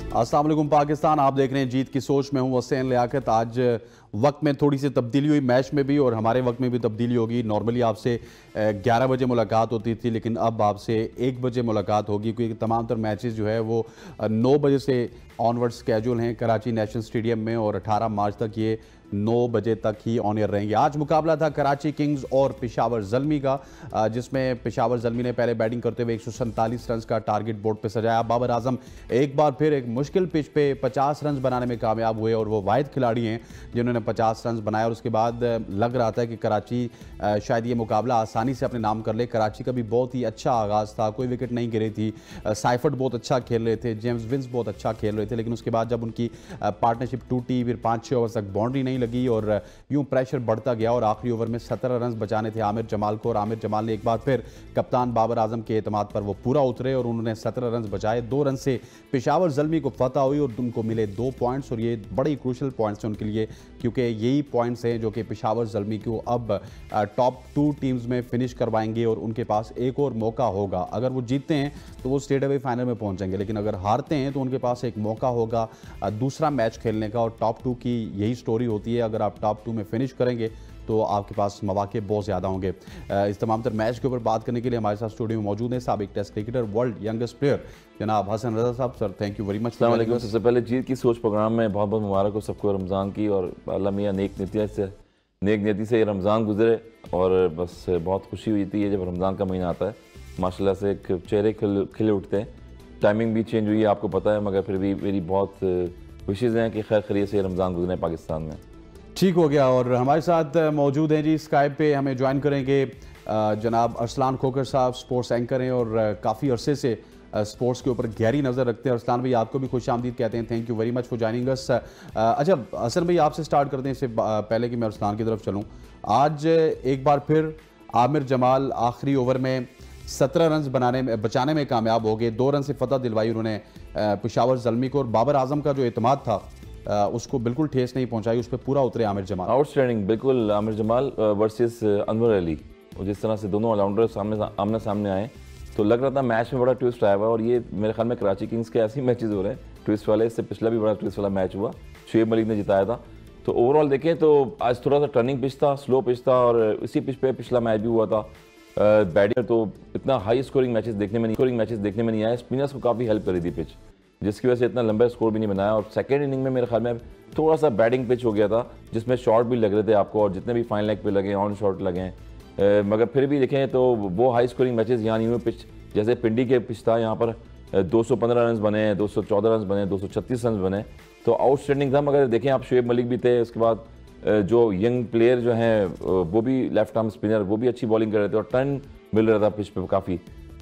अस्सलाम वालेकुम पाकिस्तान, आप देख रहे हैं जीत की सोच में हूँ वसीम लियाकत। आज वक्त में थोड़ी सी तब्दीली हुई, मैच में भी और हमारे वक्त में भी तब्दीली होगी। नॉर्मली आपसे 11 बजे मुलाकात होती थी, लेकिन अब आपसे 1 बजे मुलाकात होगी क्योंकि तमाम तर मैचेस जो है वो 9 बजे से ऑनवर्ड स्केड्यूल हैं कराची नेशनल स्टेडियम में और 18 मार्च तक ये 9 बजे तक ही ऑन एयर रहेंगे। आज मुकाबला था कराची किंग्स और पेशावर ज़ल्मी का, जिसमें पेशावर ज़ल्मी ने पहले बैटिंग करते हुए 147 रन का टारगेट बोर्ड पे सजाया। बाबर आजम एक बार फिर एक मुश्किल पिच पे 50 रन बनाने में कामयाब हुए और वो वाहिद खिलाड़ी हैं जिन्होंने 50 रन बनाए। और उसके बाद लग रहा था कि कराची शायद ये मुकाबला आसानी से अपने नाम कर ले। कराची का भी बहुत ही अच्छा आगाज़ था, कोई विकेट नहीं गिरी थी, साइफर्ट बहुत अच्छा खेल रहे थे, जेम्स विंस बहुत अच्छा खेल रहे थे, लेकिन उसके बाद जब उनकी पार्टनरशिप टूटी फिर 5-6 ओवर तक बाउंड्री नहीं लगी और यूं प्रेशर बढ़ता गया और आखिरी ओवर में 17 रन बचाने थे आमिर जमाल को। और आमिर जमाल ने एक बार फिर कप्तान बाबर आजम के एतमाद पर वो पूरा उतरे और उन्होंने 17 रन बचाए। 2 रन से पेशावर ज़ल्मी को फतह हुई और उनको मिले 2 पॉइंट्स और ये बड़े क्रूशल पॉइंट्स हैं उनके लिए क्योंकि यही पॉइंट्स हैं जो कि पेशावर ज़ल्मी को अब टॉप 2 टीम्स में फिनिश करवाएंगे और उनके पास एक और मौका होगा। अगर वो जीतते हैं तो वो स्टेट अवे फाइनल में पहुंचेंगे, लेकिन अगर हारते हैं तो उनके पास एक मौका होगा दूसरा मैच खेलने का। और टॉप 2 की यही स्टोरी होती है, अगर आप टॉप 2 में फिनिश करेंगे तो आपके पास मौके बहुत ज़्यादा होंगे। इस तमाम तर मैच के ऊपर बात करने के लिए हमारे साथ स्टूडियो में मौजूद हैं साबिक test cricketer, world youngest player जनाब हसन रजा साहब। Sir thank you very much. अस्सलाम वालेकुम। सबसे पहले जीत की सोच प्रोग्राम में बहुत बहुत मुबारक हो सबको रमज़ान की, और अल्लाह मियाँ नेक नीयति से रमज़ान गुजरे। और बस बहुत खुशी हुई थी ये जब रमज़ान का महीना आता है, माशाल्लाह से एक चेहरे खिले उठते हैं। टाइमिंग भी चेंज हुई है आपको पता है, मगर फिर भी मेरी बहुत विशेज़ हैं कि खैर खैरियत से रमज़ान गुजरे पाकिस्तान में। ठीक हो गया। और हमारे साथ मौजूद हैं जी स्काइप पे, हमें ज्वाइन करेंगे जनाब अरसलान खोकर साहब, स्पोर्ट्स एंकर हैं और काफ़ी अरसे से स्पोर्ट्स के ऊपर गहरी नज़र रखते हैं। अरसलान भाई आपको भी खुश आमदीद कहते हैं, thank you very much for joining us. अच्छा हसन भाई आपसे स्टार्ट करते हैं, इससे पहले कि मैं अरसलान की तरफ चलूँ। आज एक बार फिर आमिर जमाल आखिरी ओवर में 17 रन बचाने में कामयाब हो गए। 2 रन से फतह दिलवाई उन्होंने पेशावर ज़ल्मी को और बाबर आजम का जो एतमाद था उसको बिल्कुल ठेस नहीं पहुंचाई, उस पर पूरा उतरे आमिर जमाल। आउटस्टैंडिंग बिल्कुल आमिर जमाल वर्सेस अनवर अली, और जिस तरह से दोनों ऑलराउंडर आमने सामने आए तो लग रहा था मैच में बड़ा ट्विस्ट आया हुआ। और ये मेरे ख्याल में कराची किंग्स के ऐसे मैचेस हो रहे हैं ट्विस्ट वाले, इससे पिछला भी बड़ा ट्विस्ट वाला मैच हुआ, शुएब मलिक ने जिताया था। तो ओवरऑल देखें तो आज थोड़ा सा टर्निंग पिच था, स्लो पिच था, और इसी पिच पे पिछला मैच भी हुआ था। बैटिंग तो इतना हाई स्कोरिंग मैचेस देखने में नहीं आया, स्पिनर्स को काफ़ी हेल्प करी थी पिच, जिसकी वजह से इतना लंबा स्कोर भी नहीं बनाया। और सेकेंड इनिंग में मेरे ख्याल में थोड़ा सा बैटिंग पिच हो गया था, जिसमें शॉट भी लग रहे थे आपको, और जितने भी फाइन लेग पे लगे ऑन शॉट लगे, मगर फिर भी देखें तो वो हाई स्कोरिंग मैचेस यहाँ नहीं हुए। पिच जैसे पिंडी के पिच था, यहाँ पर 215 रन बने, 214 रन बने, 236 रन बने, तो आउटस्टैंडिंग था। मगर देखें आप शुएब मलिक भी थे, उसके बाद जो यंग प्लेयर जो हैं वो भी लेफ्ट आर्म स्पिनर, वो भी अच्छी बॉलिंग कर रहे थे और टर्न मिल रहा था पिच पे काफ़ी।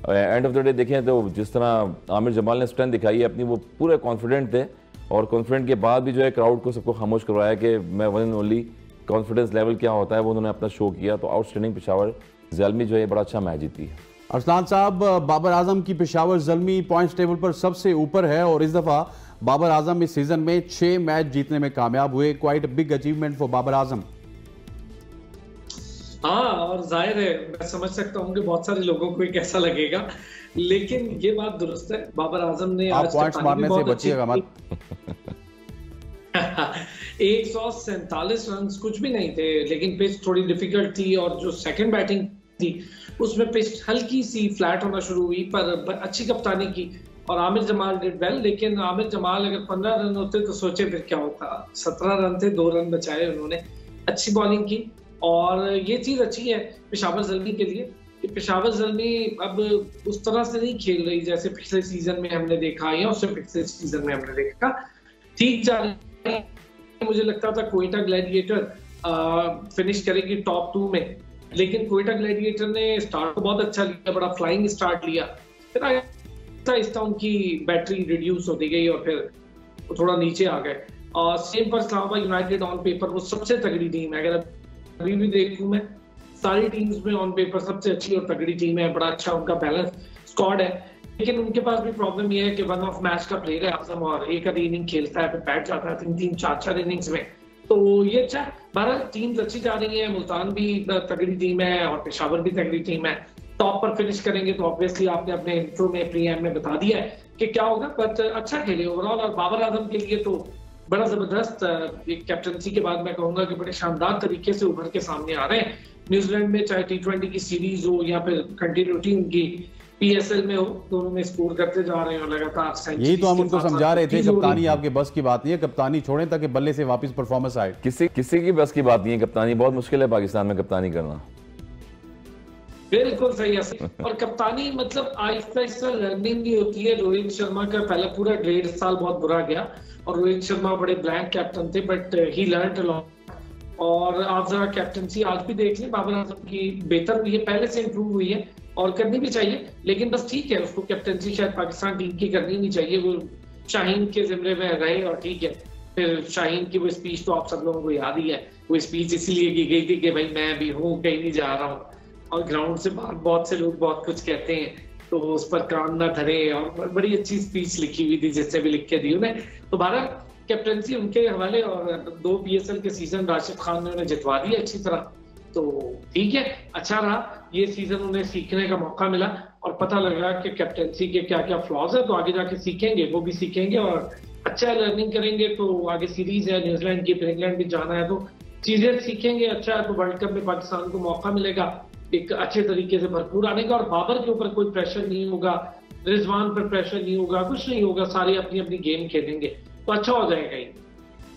एंड ऑफ द डे देखें तो जिस तरह आमिर जमाल ने स्ट्रेंथ दिखाई है अपनी, वो पूरे कॉन्फिडेंट थे, और कॉन्फिडेंट के बाद भी जो है क्राउड को सबको खामोश करवाया कि मैं one and only, confidence level क्या होता है वो उन्होंने अपना शो किया। तो आउटस्टैंडिंग पेशावर ज़ल्मी जो है बड़ा अच्छा मैच जीती है। अरसलान साहब, बाबर आजम की पेशावर ज़ल्मी पॉइंट्स टेबल पर सबसे ऊपर है और इस दफ़ा बाबर आजम इस सीज़न में 6 मैच जीतने में कामयाब हुए। Quite big achievement for Babar Azam. हाँ, और जाहिर है मैं समझ सकता हूँ कि बहुत सारे लोगों को कैसा लगेगा, लेकिन ये बात दुरुस्त है, बाबर आजम ने आज पॉइंट्स मारने से बचिएगा मत। 147 रन कुछ भी नहीं थे, लेकिन पिच थोड़ी डिफिकल्ट थी और जो सेकंड बैटिंग थी उसमें पिच हल्की सी फ्लैट होना शुरू हुई, पर अच्छी कप्तानी की और आमिर जमाल डिड वेल। लेकिन आमिर जमाल अगर 15 रन होते तो सोचे फिर क्या होता। 17 रन थे, 2 रन बचाए उन्होंने, अच्छी बॉलिंग की। और ये चीज़ अच्छी है पेशावर ज़ल्मी के लिए कि पेशावर ज़ल्मी अब उस तरह से नहीं खेल रही जैसे पिछले सीजन में हमने देखा या उससे पिछले सीजन में हमने देखा। ठीक जा रही, मुझे लगता था कोयटा ग्लैडिएटर फिनिश करेगी टॉप 2 में, लेकिन कोयटा ग्लैडिएटर ने स्टार्ट तो बहुत अच्छा लिया, बड़ा फ्लाइंग स्टार्ट लिया, फिर आहिस्ता उनकी बैटरी रिड्यूस होती गई और फिर थोड़ा नीचे आ गए। और सेम पर इस्लामाबाद यूनाइटेड ऑन पेपर वो सबसे तगड़ी टीम है, अगर अभी भी देखूं मैं सारी टीम्स में ऑन पेपर सबसे अच्छी और तगड़ी टीम है, बड़ा अच्छा उनका बैलेंस स्क्वाड है। लेकिन उनके पास भी प्रॉब्लम ये है कि वन ऑफ मैच का प्लेयर है आजम, और एक आधी इनिंग खेलता है फिर बैठ जाता है 3-3, 4-4 इनिंग्स में। तो ये अच्छा, 12 टीम्स अच्छी जा रही है, मुल्तान भी तगड़ी टीम है और पेशावर भी तगड़ी टीम है। टॉप पर फिनिश करेंगे तो ऑब्वियसली आपने अपने इंट्रो में प्रीएम में बता दिया है कि क्या होगा, बट अच्छा खेले ओवरऑल। और बाबर आजम के लिए तो बड़ा जबरदस्त एक कैप्टनसी के बाद मैं कहूंगा कि बड़े शानदार तरीके से उभर के सामने आ रहे हैं। न्यूजीलैंड में चाहे T20 की सीरीज हो या फिर कंटिन्यूटी उनकी PSL में हो, दोनों में स्कोर करते जा रहे हैं और लगातार। यही तो हम उनको समझा रहे थे, कप्तानी आपके बस की बात नहीं है, कप्तानी छोड़ें ताकि बल्ले से वापस परफॉर्मेंस आए। किसी की बस की बात नहीं है कप्तानी, बहुत मुश्किल है पाकिस्तान में कप्तानी करना। बिल्कुल सही है। और कप्तानी मतलब आहिस्ता आहिस्ता लर्निंग भी होती है। रोहित शर्मा का पहला पूरा 1.5 साल बहुत बुरा गया और रोहित शर्मा बड़े ब्लैंक कैप्टन थे, but he learned a lot. और आप जरा कैप्टनसी आज भी देख लें, बाबर आजम की बेहतर हुई है, पहले से इंप्रूव हुई है और करनी भी चाहिए। लेकिन बस ठीक है, उसको कैप्टनसी शायद पाकिस्तान टीम की करनी नहीं चाहिए, वो शाहीन के जिम्मे में रहे और ठीक है। फिर शाहीन की वो स्पीच तो आप सब लोगों को याद ही है, वो स्पीच इसलिए की गई थी कि भाई मैं भी हूँ, कहीं नहीं जा रहा हूँ, और ग्राउंड से बाहर बहुत से लोग बहुत कुछ कहते हैं तो उस पर कान ना धरे। और बड़ी अच्छी स्पीच लिखी हुई थी, जिससे भी लिख के दी उन्हें। तो भारत कैप्टनसी उनके हवाले, और 2 PSL के सीजन राशिद खान ने उन्हें जितवा दिया अच्छी तरह। तो ठीक है, अच्छा रहा ये सीजन, उन्हें सीखने का मौका मिला और पता लगा कि कैप्टनसी के क्या क्या फ्लॉज है। तो आगे जाके सीखेंगे, वो भी सीखेंगे और अच्छा लर्निंग करेंगे। तो आगे सीरीज है न्यूजीलैंड की, फिर इंग्लैंड भी जाना है, तो चीजें सीखेंगे। अच्छा है, तो वर्ल्ड कप में पाकिस्तान को मौका मिलेगा एक अच्छे तरीके से भरपूर आने का। और बाबर के ऊपर कोई प्रेशर नहीं होगा, रिजवान पर प्रेशर नहीं होगा, कुछ नहीं होगा, सारे अपनी अपनी गेम खेलेंगे, तो अच्छा हो जाएगा ये।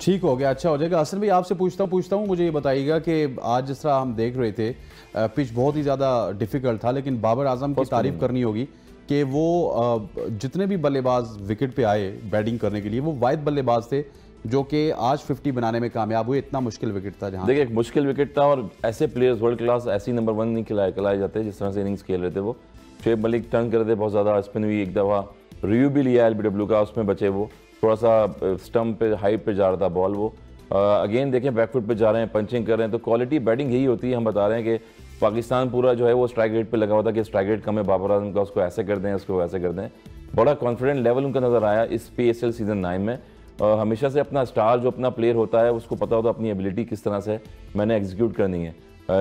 ठीक हो गया, अच्छा हो जाएगा। हसन भाई आपसे पूछता हूँ, मुझे ये बताइएगा कि आज जिस तरह हम देख रहे थे पिच बहुत ही ज़्यादा डिफिकल्ट था, लेकिन बाबर आजम की तारीफ करनी होगी कि वो जितने भी बल्लेबाज विकेट पे आए बैटिंग करने के लिए, वो वाहिद बल्लेबाज थे जो कि आज 50 बनाने में कामयाब हुए। इतना मुश्किल विकेट था जहाँ, देखिए एक मुश्किल विकेट था और ऐसे प्लेयर्स वर्ल्ड क्लास ऐसी नंबर 1 नहीं खिलाए जाते जिस तरह से इनिंग्स खेल रहे थे वो। शुएब मलिक टर्न कर रहे थे बहुत ज़्यादा, स्पिन भी एक दफ़ा रिव्यू भी लिया LBW का, उसमें बचे वो, थोड़ा सा स्टम्प पे हाइट पे जा रहा था बॉल वो। अगेन देखें बैकफुट पे जा रहे हैं, पंचिंग कर रहे हैं, तो क्वालिटी बैटिंग यही होती है। हम बता रहे हैं कि पाकिस्तान पूरा जो है वो स्ट्राइक रेट पे लगा हुआ था कि स्ट्राइक रेट कम है बाबर आजम का, उसको ऐसे कर दें, उसको वैसे कर दें। बड़ा कॉन्फिडेंट लेवल उनका नज़र आया इस PSL सीजन 9 में। हमेशा से अपना स्टार जो अपना प्लेयर होता है उसको पता होता है अपनी एबिलिटी किस तरह से मैंने एग्जीक्यूट करनी है।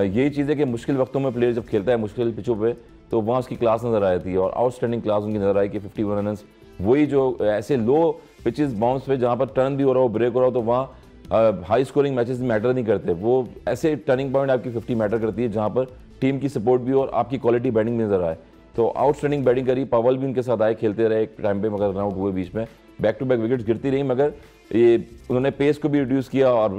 यही चीज़ है कि मुश्किल वक्तों में प्लेयर जब खेलता है मुश्किल पिचों पे, तो वहाँ उसकी क्लास नज़र आई थी और आउटस्टैंडिंग क्लास उनकी नज़र आई कि 51 रन्स, वही जो ऐसे लो पिचेस बाउंस पे जहाँ पर टर्न भी हो रहा हो, ब्रेक हो रहा हो, तो वहाँ हाई स्कोरिंग मैचेस मैटर नहीं करते। वो ऐसे टर्निंग पॉइंट आपकी 50 मैटर करती है जहाँ पर टीम की सपोर्ट भी और आपकी क्वालिटी बैटिंग में नजर आए। तो आउटस्टैंडिंग बैटिंग करी, पवल भी उनके साथ आए, खेलते रहे एक टाइम पे, मगर रन आउट हुए बीच में, बैक टू बैक विकेट्स गिरती रही, मगर ये उन्होंने पेस को भी रिड्यूस किया और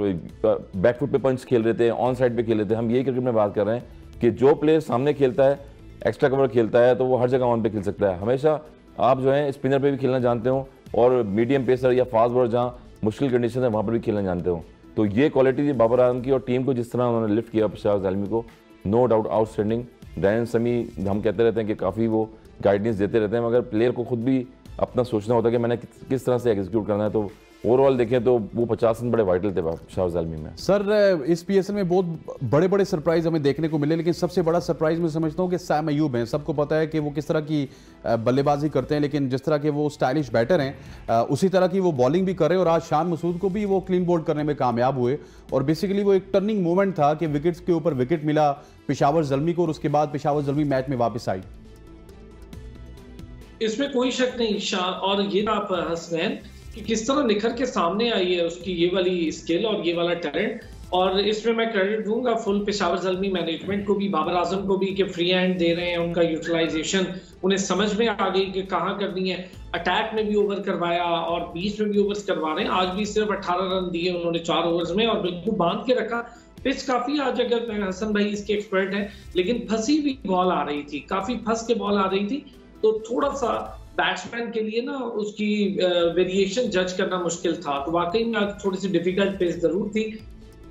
बैकफुट पे पंच खेल रहे थे, ऑन साइड पे खेल रहे थे। हम यही क्रिकेट में बात कर रहे हैं कि जो प्लेयर सामने खेलता है, एक्स्ट्रा कवर खेलता है, तो वो हर जगह ऑन पे खेल सकता है। हमेशा आप जो है स्पिनर पे भी खेलना जानते हो और मीडियम पेसर या फास्ट बॉलर जहाँ मुश्किल कंडीशन है वहाँ पर भी खेलना जानते हो। तो ये क्वालिटी थी बाबर आजम की और टीम को जिस तरह उन्होंने लिफ्ट किया शहबाज आलमी को, नो डाउट आउटस्टैंडिंग। डैन समी हम कहते रहते हैं कि काफ़ी वो गाइडेंस देते रहते हैं, मगर प्लेयर को खुद भी अपना सोचना होता है कि मैंने किस तरह से एग्जीक्यूट करना है। तो ओवरऑल देखें तो वो 50 रन बड़े वाइटल थे शहबाज आलमी में। सर इस PSL में बहुत बड़े बड़े सरप्राइज हमें देखने को मिले, लेकिन सबसे बड़ा सरप्राइज मैं समझता हूँ कि सैम अयूब हैं। सबको पता है कि वो किस तरह की बल्लेबाजी करते हैं, लेकिन जिस तरह के वो स्टाइलिश बैटर हैं उसी तरह की वो बॉलिंग भी कर रहे हैं। और आज शान मसूद को भी वो क्लीन बोल्ड करने में कामयाब हुए और बेसिकली वो एक टर्निंग मोमेंट था कि विकेट्स के ऊपर विकेट मिला पेशावर ज़ल्मी को और उसके बाद पेशावर ज़ल्मी मैच में वापस आई। इसमें कोई शक नहीं। और ये आप हसनैन कि किस तरह निखर के सामने आई है उसकी ये वाली स्किल और ये वाला टैलेंट। और इसमें मैं क्रेडिट दूंगा फुल पेशावर ज़ल्मी मैनेजमेंट को भी, बाबर आजम को भी, कि फ्री हैंड दे रहे हैं, उनका यूटिलाइजेशन उन्हें समझ में आ गई कि कहाँ करनी है। अटैक में भी ओवर करवाया और बीच में भी ओवर्स करवा रहे हैं। आज भी सिर्फ 18 रन दिए उन्होंने 4 ओवर्स में और बिल्कुल बांध के रखा। पिच काफी, आज अगर हसन भाई इसके एक्सपर्ट हैं, लेकिन फंसी हुई बॉल आ रही थी, काफी फंस के बॉल आ रही थी, तो थोड़ा सा बैट्समैन के लिए ना उसकी वेरिएशन जज करना मुश्किल था। तो वाकई में आज थोड़ी सी डिफिकल्ट पेस जरूर थी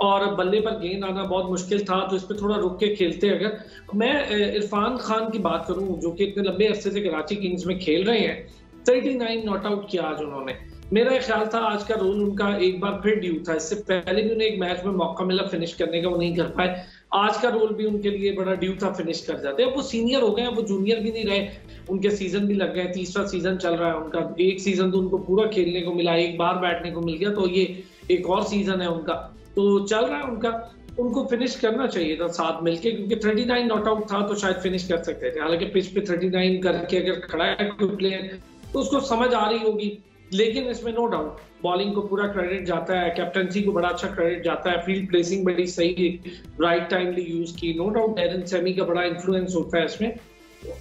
और बल्ले पर गेंद आना बहुत मुश्किल था, तो इस पर थोड़ा रुक के खेलते। अगर मैं इरफान खान की बात करूं जो कि इतने लंबे अरसे से कराची किंग्स में खेल रहे हैं, 39 नॉट आउट किया आज उन्होंने। मेरा ख्याल था आज का रोल उनका एक बार फिर ड्यू था। इससे पहले भी उन्हें एक मैच में मौका मिला फिनिश करने का, वो नहीं कर पाए। आज का रोल भी उनके लिए बड़ा ड्यू था, फिनिश कर जाते। अब वो सीनियर हो गए हैं, वो जूनियर भी नहीं रहे, उनके सीजन भी लग गए, तीसरा सीजन चल रहा है उनका। एक सीजन तो उनको पूरा खेलने को मिला, एक बार बैठने को मिल गया, तो ये एक और सीजन है उनका, तो चल रहा है उनका। उनको फिनिश करना चाहिए था साथ मिलके, क्योंकि 39 नॉट आउट था तो शायद फिनिश कर सकते थे। हालांकि पिच पे 39 करके अगर खड़ा है कोई प्लेयर तो उसको समझ आ रही होगी। लेकिन इसमें नो डाउट बॉलिंग को पूरा क्रेडिट जाता है, कैप्टनसी को बड़ा अच्छा क्रेडिट जाता है, फील्ड प्लेसिंग बड़ी सही, राइट टाइमली यूज की, नो डाउट डैरेन सेमी का बड़ा इन्फ्लुएंस होता है इसमें।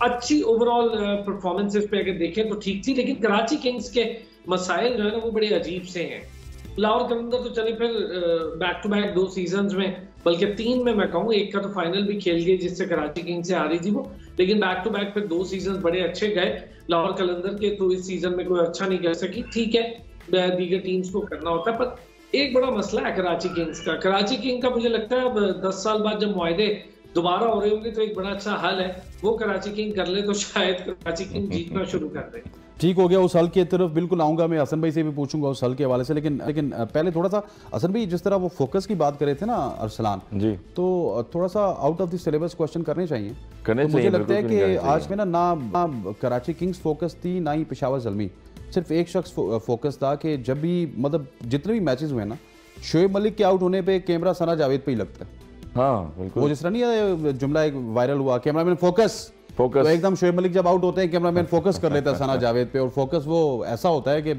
अच्छी ओवरऑल परफॉर्मेंसेस पे अगर देखें तो ठीक थी, लेकिन कराची किंग्स के मसाइल जो है ना वो बड़े अजीब से हैं। लाहौर कलंदर तो चले फिर बैक टू बैक 2 सीजन्स में, बल्कि 3 में मैं कहूँ, एक का तो फाइनल भी खेल गए जिससे कराची किंग्स से हारी थी वो, लेकिन बैक टू बैक फिर 2 सीजन बड़े अच्छे गए लाहौर कलंदर के। तो इस सीजन में कोई अच्छा नहीं कर सकी, ठीक है दीगर टीम्स को करना होता है। पर एक बड़ा मसला है कराची किंग्स का। कराची किंग का मुझे लगता है अब 10 साल बाद जब मुआहदे दोबारा हो रहे होंगे तो एक बड़ा अच्छा हल है वो कराची किंग कर ले तो शायद कराची किंग जीतना शुरू कर दे। ठीक हो गया, उस हल की तरफ बिल्कुल आऊंगा, मैं हसन भाई से भी पूछूंगा उस हल के हवाले से, लेकिन पहले थोड़ा सा हसन भाई जिस तरह वो फोकस की बात कर रहे थे ना अरसलान जी, तो थोड़ा सा out of the syllabus question करने चाहिए। तो मुझे लगता है कि आज में ना कराची किंग्स फोकस थी ना ही पेशावर ज़ल्मी, सिर्फ एक शख्स फोकस था कि जब भी मतलब जितने भी मैचेस हुए ना शोएब मलिक के आउट होने पे कैमरा सना जावेद पे ही लगता है। हाँ बिल्कुल, वो जिस तरह नहीं जुमला एक वायरल हुआ कैमरामैन फोकस, तो एकदम शोएब मलिक जब आउट होते हैं कैमरामैन फोकस कर लेता है सना जावेद पे, और फोकस वो ऐसा होता है कि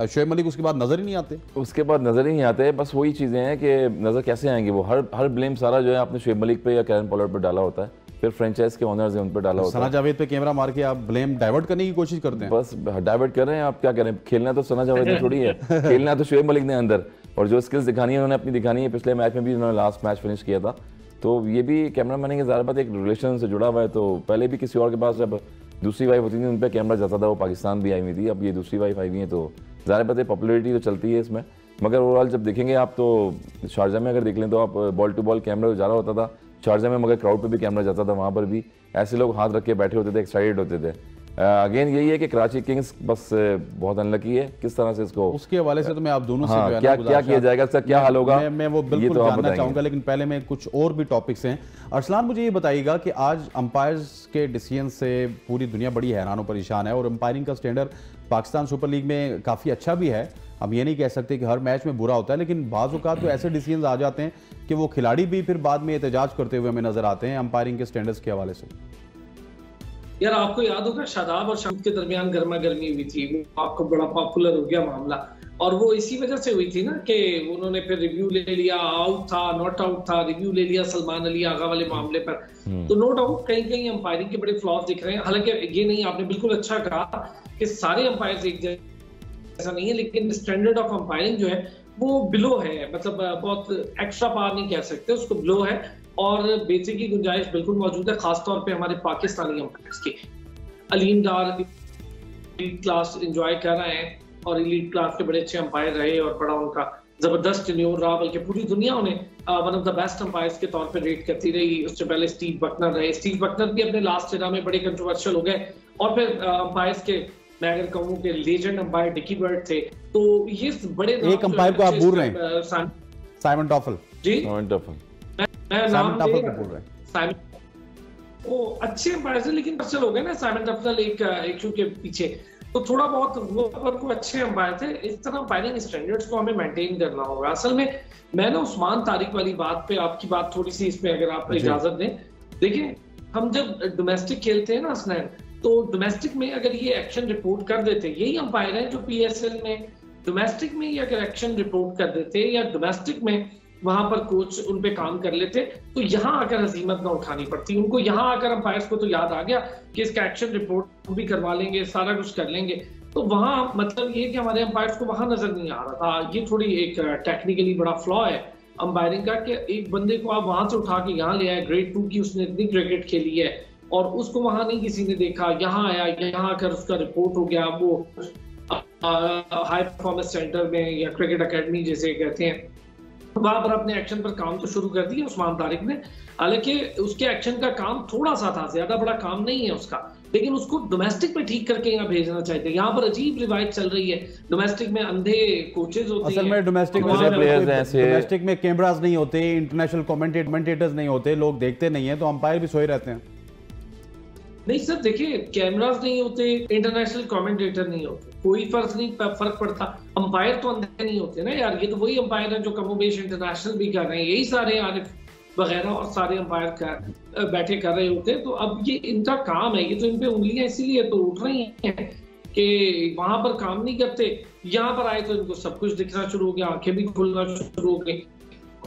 शोएब मलिक उसके बाद नजर ही नहीं आते, उसके बाद नजर ही नहीं आते। बस वही चीजें हैं कि नजर कैसे आएंगे, वो हर ब्लेम सारा जो है आपने शोएब मलिक पे या कैरन पोलार्ड पे डाला होता है, फिर फ्रेंचाइज के ओनर्स हैं उन पर डाला होता है। सना जावेद पे कैमरा मार के आप ब्लेम डाइवर्ट करने की कोशिश करते हैं। बस डाइवर्ट कर रहे हैं, आप क्या करें, खेलना तो सना जावेद ने थोड़ी है, खेलना तो शोएब मलिक ने अंदर, और जो स्किल्स दिखानी है उन्होंने अपनी दिखानी है। पिछले मैच में भी उन्होंने लास्ट मैच फिनिश किया था, तो ये भी कैमरा मैन के ज़्यादा बात एक रिलेशन से जुड़ा हुआ है। तो पहले भी किसी और के पास जब दूसरी वाइफ होती थी उन पर कैमरा जाता था, वो पाकिस्तान भी आई हुई थी, अब ये दूसरी वाइफ आई हुई है, तो ज़्यादा बात है पॉपुलरिटी तो चलती है इसमें। मगर ओवरऑल जब देखेंगे आप तो शारजा में अगर देख लें तो आप बॉल टू बॉल कैमरा ज़्यादा होता था शारजा में, मगर क्राउड पे भी कैमरा जाता था, वहाँ पर भी ऐसे लोग हाथ रख के बैठे होते थे, एक्साइटेड होते थे। अगेन यही है कि कराची किंग्स बस बहुत अनलकी है, किस तरह से इसको उसके हवाले से तो मैं आप दोनों से क्या किया जाएगा, इसका क्या हल होगा, मैं वो बिल्कुल जानना चाहूंगा। लेकिन पहले में कुछ और भी टॉपिक्स हैं। अरसलान मुझे ये बताइएगा कि आज अंपायर्स के डिसीजन से पूरी दुनिया बड़ी हैरान और परेशान है, और अंपायरिंग का स्टैंडर्ड पाकिस्तान सुपर लीग में काफ़ी अच्छा भी है। हम ये नहीं कह सकते कि हर मैच में बुरा होता है, लेकिन बाज़ औक़ात तो ऐसे डिसीजन आ जाते हैं कि वो खिलाड़ी भी फिर बाद में एहतजाज करते हुए हमें नजर आते हैं अंपायरिंग के स्टैंडर्ड्स के हवाले से। यार आपको याद होगा शादाब और शमूद के दरमियान गर्मा गर्मी हुई थी, वो आपको बड़ा पॉपुलर हो गया मामला, और वो इसी वजह से हुई थी ना कि उन्होंने फिर रिव्यू ले लिया, आउट था नॉट आउट था, रिव्यू ले लिया सलमान अली आगा वाले मामले पर। तो नो डाउट कहीं कहीं अंपायरिंग के बड़े फ्लॉज दिख रहे हैं। हालांकि ये नहीं, आपने बिल्कुल अच्छा कहा कि सारे अंपायर एक जैसा नहीं है, लेकिन स्टैंडर्ड ऑफ अंपायरिंग जो है वो बिलो है, मतलब बहुत एक्स्ट्रा पार नहीं कह सकते, उसको बिलो है, और बेसिक की गुंजाइश बिल्कुल मौजूद है, खासतौर पे हमारे पाकिस्तानी अंपायर्स की। अलीम डार एलीट क्लास एंजॉय कर रहे हैं, और एलीट क्लास के बड़े अच्छे अंपायर रहे, और बड़ा उनका जबरदस्त टेन्योर रहा, बल्कि पूरी दुनिया उन्हें one of the best umpires के तौर पे रेट करती रही। उससे पहले स्टीव बकनर रहे, स्टीव बकनर भी अपने लास्ट एरा में बड़े कंट्रोवर्शियल हो गए, और फिर अंपायर्स के मैं अगर कहूँ कि लेजेंड अंपायर डिकी बर्ड थे। तो ये बड़े एक अंपायर को आप भूल रहे हैं, साइमन टॉफल जी, साइमन टॉफल साइमन टॉफल को बोल रहे हैं। साइमन वो अच्छे अंपायर थे, लेकिन हो गए ना साइमन टॉफल एक शू के पीछे, तो थोड़ा बहुत वो पर को अच्छे अंपायर थे। इस तरह अंपायरिंग स्टैंडर्ड्स को हमें मेंटेन करना होगा। असल में मैं ना उस्मान तारिक वाली बात पे, आपकी बात थोड़ी सी इसमें अगर आप इजाजत दें, देखिए हम जब डोमेस्टिक खेलते हैं ना असनैन, तो डोमेस्टिक में अगर ये एक्शन रिपोर्ट कर देते, यही अंपायर है जो पीएसएल में डोमेस्टिक में ये अगर एक्शन रिपोर्ट कर देते, या डोमेस्टिक में वहां पर कोच उन पे काम कर लेते, तो यहाँ आकर हजीमत ना उठानी पड़ती उनको। यहाँ आकर अंपायर्स को तो याद आ गया कि इसका एक्शन रिपोर्ट भी करवा लेंगे, सारा कुछ कर लेंगे, तो वहाँ मतलब ये कि हमारे अंपायर्स को वहां नजर नहीं आ रहा था। ये थोड़ी एक टेक्निकली बड़ा फ्लॉ है अंपायरिंग का, कि एक बंदे को आप वहां से उठा के यहाँ ले आए, ग्रेड 2 की उसने इतनी क्रिकेट खेली है, और उसको वहां नहीं किसी ने देखा, यहाँ आया, यहाँ आकर उसका रिपोर्ट हो गया, वो हाई परफॉर्मेंस सेंटर में या क्रिकेट एकेडमी जैसे कहते हैं, वहां पर अपने एक्शन पर काम तो शुरू कर दिया उस्मान तारिक ने। हालांकि उसके एक्शन का काम थोड़ा सा था, ज्यादा बड़ा काम नहीं है उसका, लेकिन उसको डोमेस्टिक में ठीक करके यहाँ भेजना चाहिए। यहाँ पर अजीब रिवायत चल रही है, डोमेस्टिक में अंधे कोचेज होते हैं। असल में डोमेस्टिक में कैमरास नहीं होते, इंटरनेशनल कमेंटेटर्स नहीं होते, लोग देखते नहीं है, तो अंपायर भी सोए रहते हैं। नहीं सर देखिए, कैमरास नहीं होते, इंटरनेशनल कमेंटेटर नहीं होते, कोई फर्क पड़ता। अंपायर तो अंधे नहीं होते ना यार, ये तो वही अंपायर है जो कमोबेश इंटरनेशनल भी कर रहे हैं, यही सारे आरिफ वगैरह और सारे अंपायर बैठे कर रहे होते हैं। तो अब ये इनका काम है, ये तो इन पे उंगलियां इसीलिए तो उठ रही हैं कि वहां पर काम नहीं करते, यहाँ पर आए तो इनको सब कुछ दिखना शुरू हो गया, आंखें भी खुलना शुरू हो गई।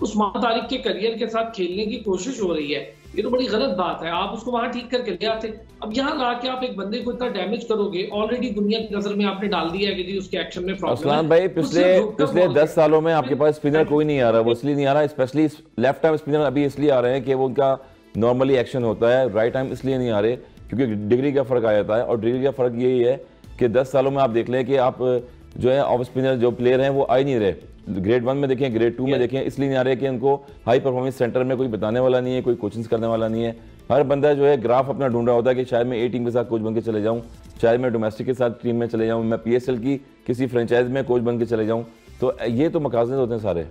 उस्मान तारिक के करियर के साथ खेलने की कोशिश हो रही है, ये तो बड़ी गलत बात है। आप उसको वहां ठीक करके ले आते, अब यहाँ ला के आप एक बंदे को इतना डैमेज करोगे, ऑलरेडी दुनिया की नजर में आपने डाल दिया है कि जी उसके एक्शन में प्रॉब्लम है। असलान भाई पिछले 10 सालों में आपके पास स्पिनर कोई नहीं आ रहा, वो इसलिए नहीं आ रहा, स्पेशली लेफ्ट आर्म स्पिनर अभी इसलिए आ रहे हैं कि वो उनका नॉर्मली एक्शन होता है, राइट आर्म इसलिए नहीं आ रहे क्योंकि डिग्री का फर्क आ जाता है। और डिग्री का फर्क यही है कि 10 सालों में आप देख लें कि आप जो है ऑफ स्पिनर जो प्लेयर हैं वो आ ही नहीं रहे। ग्रेड 1 में देखें, ग्रेड 2 में देखें, इसलिए नहीं आ रहे कि उनको हाई परफॉर्मेंस सेंटर में कोई बताने वाला नहीं है, कोई कोचिंग करने वाला नहीं है। हर बंदा जो है ग्राफ अपना ढूंढ रहा होता है कि शायद मैं ए टीम के साथ कोच बन के चले जाऊं, शायद मैं डोमेस्टिक के साथ टीम में चले जाऊं, मैं PSL की किसी फ्रेंचाइज में कोच बन के चले जाऊं। तो ये तो मकासद होते हैं सारे।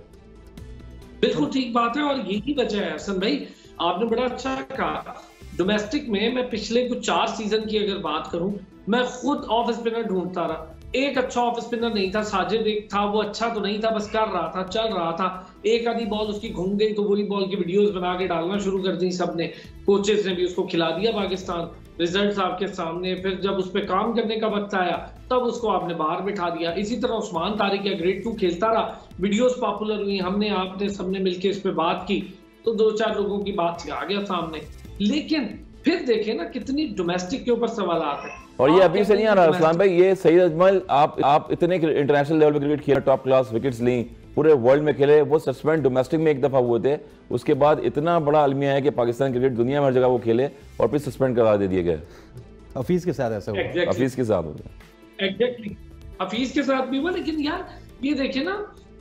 बिल्कुल ठीक बात है, और यही वजह है हसन भाई, आपने बड़ा अच्छा कहा। डोमेस्टिक में मैं पिछले कुछ 4 सीजन की अगर बात करूं, मैं खुद ऑफ स्पिनर ढूंढता रहा, एक अच्छा ऑफ स्पिनर नहीं था। साजिद एक था, वो अच्छा तो नहीं था, बस कर रहा था, चल रहा था। एक आधी बॉल उसकी घूम गई तो वही बॉल की वीडियोस बना के डालना शुरू कर दी सबने, कोचेस ने भी उसको खिला दिया पाकिस्तान, रिजल्ट्स आपके सामने। फिर जब उस पर काम करने का वक्त आया तब उसको आपने बाहर बिठा दिया। इसी तरह उस्मान तारिक या ग्रेड 2 खेलता रहा, वीडियोस पॉपुलर हुई, हमने आपने सबने मिलकर इस पर बात की तो 2-4 लोगों की बात से आ गया सामने। लेकिन फिर देखे ना कितनी डोमेस्टिक के ऊपर सवाल आते हैं, और ये अभी से नहीं आ रहा असलान भाई, ये सईद अजमल आप इतने इंटरनेशनल लेवल पे क्रिकेट खेले, टॉप क्लास विकेट्स ली, पूरे वर्ल्ड में खेले, वो सस्पेंड डोमेस्टिक में एक दफा हुए थे, उसके बाद इतना बड़ा अलमिया है कि पाकिस्तान क्रिकेट दुनिया में हर जगह वो खेले और फिर सस्पेंड करा दे दिए गए। हफीज के साथ ऐसा हुआ, हफीज के साथ हो गया, एग्जैक्टली हफीज के साथ भी हुआ। लेकिन यार ये देखे ना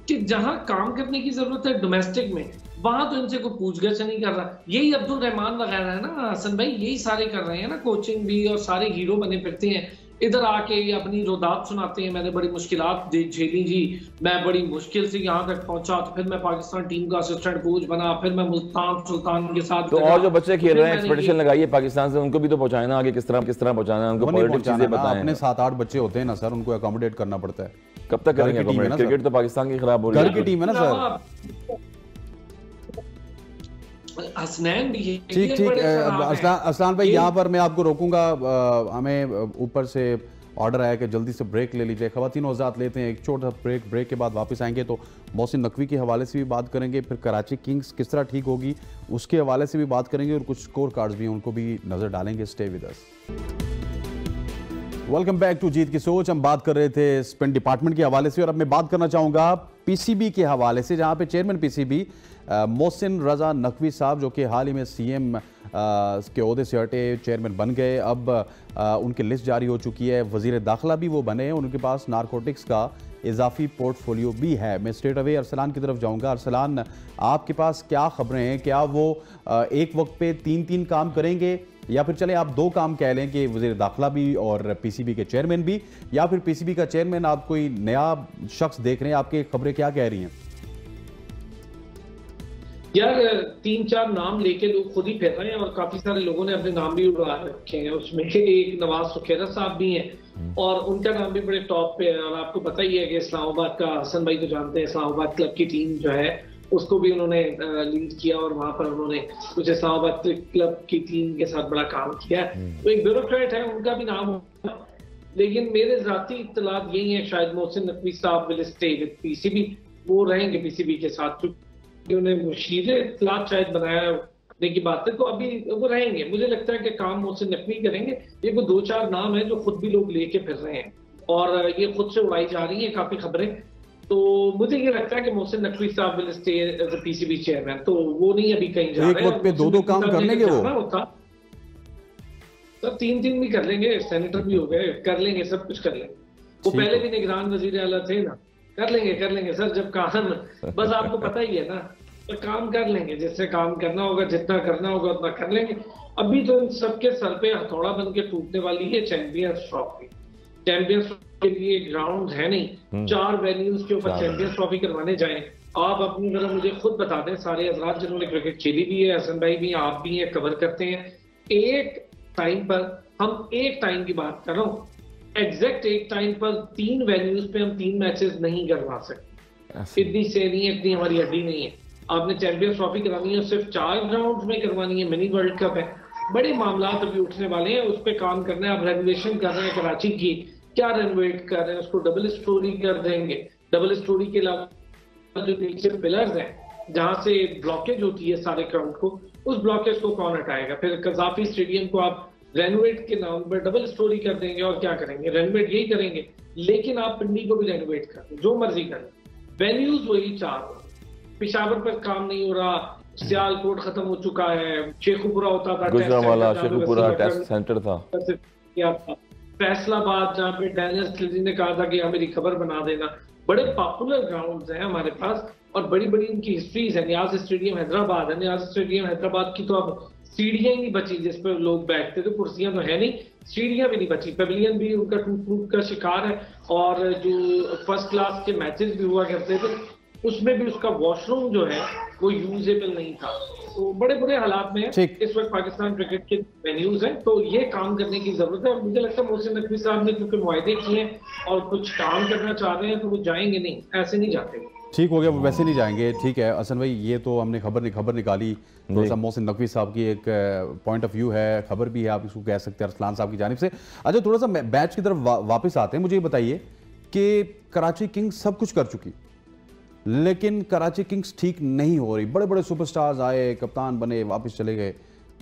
कि जहां काम करने की जरूरत है डोमेस्टिक में, वहां तो इनसे कोई पूछगछ नहीं कर रहा। यही अब्दुल रहमान वगैरह है ना हसन भाई, यही सारे कर रहे हैं ना, कोचिंग भी, और सारे हीरो बने फिरते हैं। इधर आके ये अपनी रोदात सुनाते हैं, मैंने बड़ी मुश्किलात झेली जी, मैं बड़ी मुश्किल से यहाँ तक पहुंचा, तो फिर मैं पाकिस्तान टीम का असिस्टेंट कोच बना, फिर मैं मुल्तान सुल्तान के साथ। तो और जो बच्चे खेल रहे हैं एक्सपेक्टेशन लगाइए पाकिस्तान से, उनको भी तो पहुंचाए ना आगे, किस तरह पहुंचाना है उनको, पॉजिटिव चीजें बताएं। अपने 7-8 बच्चे होते हैं ना सर, उनको अकोमोडेट करना पड़ता है। कब तक करेंगे? क्रिकेट तो पाकिस्तान की खराब हो रही है, घर की टीम है ना सर। हसनैन भी है। ठीक असलान भाई, यहाँ पर मैं आपको रोकूंगा, हमें ऊपर से ऑर्डर आया कि जल्दी से ब्रेक ले लीजिए। ख़वातीन हज़रात लेते हैं एक छोटा ब्रेक के बाद वापस आएंगे तो मोहसिन नकवी के हवाले से भी बात करेंगे, फिर कराची किंग्स किस तरह ठीक होगी उसके हवाले से भी बात करेंगे, और कुछ स्कोर कार्ड्स भी हैं उनको भी नज़र डालेंगे। Stay with us. Welcome back to जीत की सोच। हम बात कर रहे थे स्पिन डिपार्टमेंट के हवाले से, और अब मैं बात करना चाहूँगा PCB के हवाले से, जहाँ पे चेयरमैन PCB मोहसिन रजा नकवी साहब, जो कि हाल ही में CM के ओहदे से हटे चेयरमैन बन गए, अब उनकी लिस्ट जारी हो चुकी है, वज़ीर दाखिला भी वो बने हैं, उनके पास नारकोटिक्स का इजाफी पोर्टफोलियो भी है। मैं स्ट्रेट अवे अरसलान की तरफ जाऊंगा। अरसलान, आपके पास क्या खबरें हैं? क्या वो एक वक्त पे 3-3 काम करेंगे, या फिर चले आप 2 काम कह लें कि वज़ीर दाखिला भी और PCB के चेयरमैन भी, या फिर PCB का चेयरमैन आप कोई नया शख्स देख रहे हैं? आपकी खबरें क्या कह रही हैं? यार 3-4 नाम लेके लोग खुद ही फिर रहे हैं, और काफी सारे लोगों ने अपने नाम भी उड़ा रखे हैं। उसमें एक नवाज सुखेरा साहब भी हैं, और उनका नाम भी बड़े टॉप पे है। और आपको पता ही है कि इस्लामाबाद का, हसन भाई तो जानते हैं, इस्लामाबाद क्लब की टीम जो है उसको भी उन्होंने लीड किया, और वहां पर उन्होंने कुछ इस्लामाबाद क्लब की टीम के साथ बड़ा काम किया। तो एक ब्यूरोक्रेट है, उनका भी नाम होगा। लेकिन मेरे जाती इत्तलात यही है, शायद मोहसिन नकवी साहब विल स्टे विद PCB, वो रहेंगे PCB के साथ, उन्हें मुशीर इत्तलात शायद बनाया की बात है, तो अभी वो रहेंगे। मुझे लगता है कि काम मोहसिन नकवी करेंगे। ये वो 2-4 नाम है जो खुद भी लोग लेके फिर रहे हैं, और ये खुद से उड़ाई जा रही है काफी खबरें। तो मुझे ये लगता है कि मोहसिन नकवी साहब will stay as a PCB chairman, तो वो नहीं अभी कहीं जा रहे हैं। एक वक्त पे 2-2 काम कर लेंगे वो सर, 3-3 भी कर लेंगे, सेनेटर भी हो गए, कर लेंगे, सब कुछ कर लेंगे। वो पहले भी निगरान वजीर आला थे ना, कर लेंगे सर, जब काम, बस आपको पता ही है ना, तो काम कर लेंगे, जिससे काम करना होगा, जितना करना होगा उतना कर लेंगे। अभी तो इन सबके सर पे हथौड़ा बन के टूटने वाली है चैंपियंस ट्रॉफी। चैंपियंस के लिए ग्राउंड है नहीं, 4 वेन्यूज के ऊपर चैंपियंस ट्रॉफी करवाने जाए। आप अपनी तरह मुझे खुद बता दें, सारे हजरात जिन्होंने क्रिकेट खेली भी है, हसन भाई भी, आप भी हैं, कवर करते हैं, एक टाइम पर, हम एक टाइम की बात कर रहा हूँ, एग्जैक्ट एक टाइम पर 3 वेन्यूज पे हम 3 मैचेस नहीं करवा सकते। इतनी से नहीं है, इतनी हमारी हड्डी नहीं है। आपने चैंपियंस ट्रॉफी करवानी है, सिर्फ 4 ग्राउंड में करवानी है, मिनी वर्ल्ड कप है, बड़े मामला अभी उठने वाले हैं, उस पर काम करना है। अब रेगुलेशन कर रहे हैं कराची की, क्या रेनोवेट कर रहे हैं, उसको डबल स्टोरी कर देंगे। डबल स्टोरी के अलावा जो नीचे पिलर्स हैं जहां से ब्लॉकेज होती है सारे ग्राउंड को, उस ब्लॉकेज को कौन हटाएगा? फिर कजाफी स्टेडियम को आप रेनोवेट के नाम पर डबल स्टोरी कर देंगे और क्या करेंगे? रेनोवेट यही करेंगे, लेकिन आप पिंडी को भी रेनोवेट कर दें, जो मर्जी करें। वेन्यूज वही चार, पेशावर पर काम नहीं हो रहा, सियालकोट खत्म हो चुका है, शेखुपुरा होता था, गुजरांवाला शेखुपुरा टेस्ट सेंटर था, फैसलाबाद जहाँ पे डैनियल स्लेजी ने कहा था कि हमें रिकवर बना देना। बड़े पॉपुलर ग्राउंड्स हैं हमारे पास और बड़ी बड़ी इनकी हिस्ट्रीज है। न्याज स्टेडियम हैदराबाद है, न्याज स्टेडियम हैदराबाद की तो अब सीढ़ियां ही नहीं बची जिस पर लोग बैठते थे, कुर्सियां तो है नहीं, सीढ़ियां भी नहीं बची। पेविलियन भी उनका टूट का शिकार है और जो फर्स्ट क्लास के मैचेस भी हुआ करते थे उसमें भी उसका वॉशरूम जो है वो यूजेबल नहीं था। तो बड़े बुरे हालात में है इस वक्त पाकिस्तान क्रिकेट के वेन्यूज हैं, तो ये काम करने की जरूरत है। और मुझे लगता है मोहसिन नकवी साहब ने क्योंकि मुआहदे किए हैं और कुछ काम करना चाह रहे हैं तो वो जाएंगे नहीं, ऐसे नहीं जाते। ठीक हो गया, वो वैसे नहीं जाएंगे। ठीक है हसन भाई, ये तो हमने खबर निकाली, तो मोहसिन नकवी साहब की एक पॉइंट ऑफ व्यू है, खबर भी है, आप इसको कह सकते हैं अरसलान साहब की जानिब से। अच्छा थोड़ा सा मैच की तरफ वापस आते हैं। मुझे ये बताइए कि कराची किंग्स सब कुछ कर चुकी लेकिन कराची किंग्स ठीक नहीं हो रही। बड़े बड़े सुपरस्टार्स आए, कप्तान बने, वापस चले गए।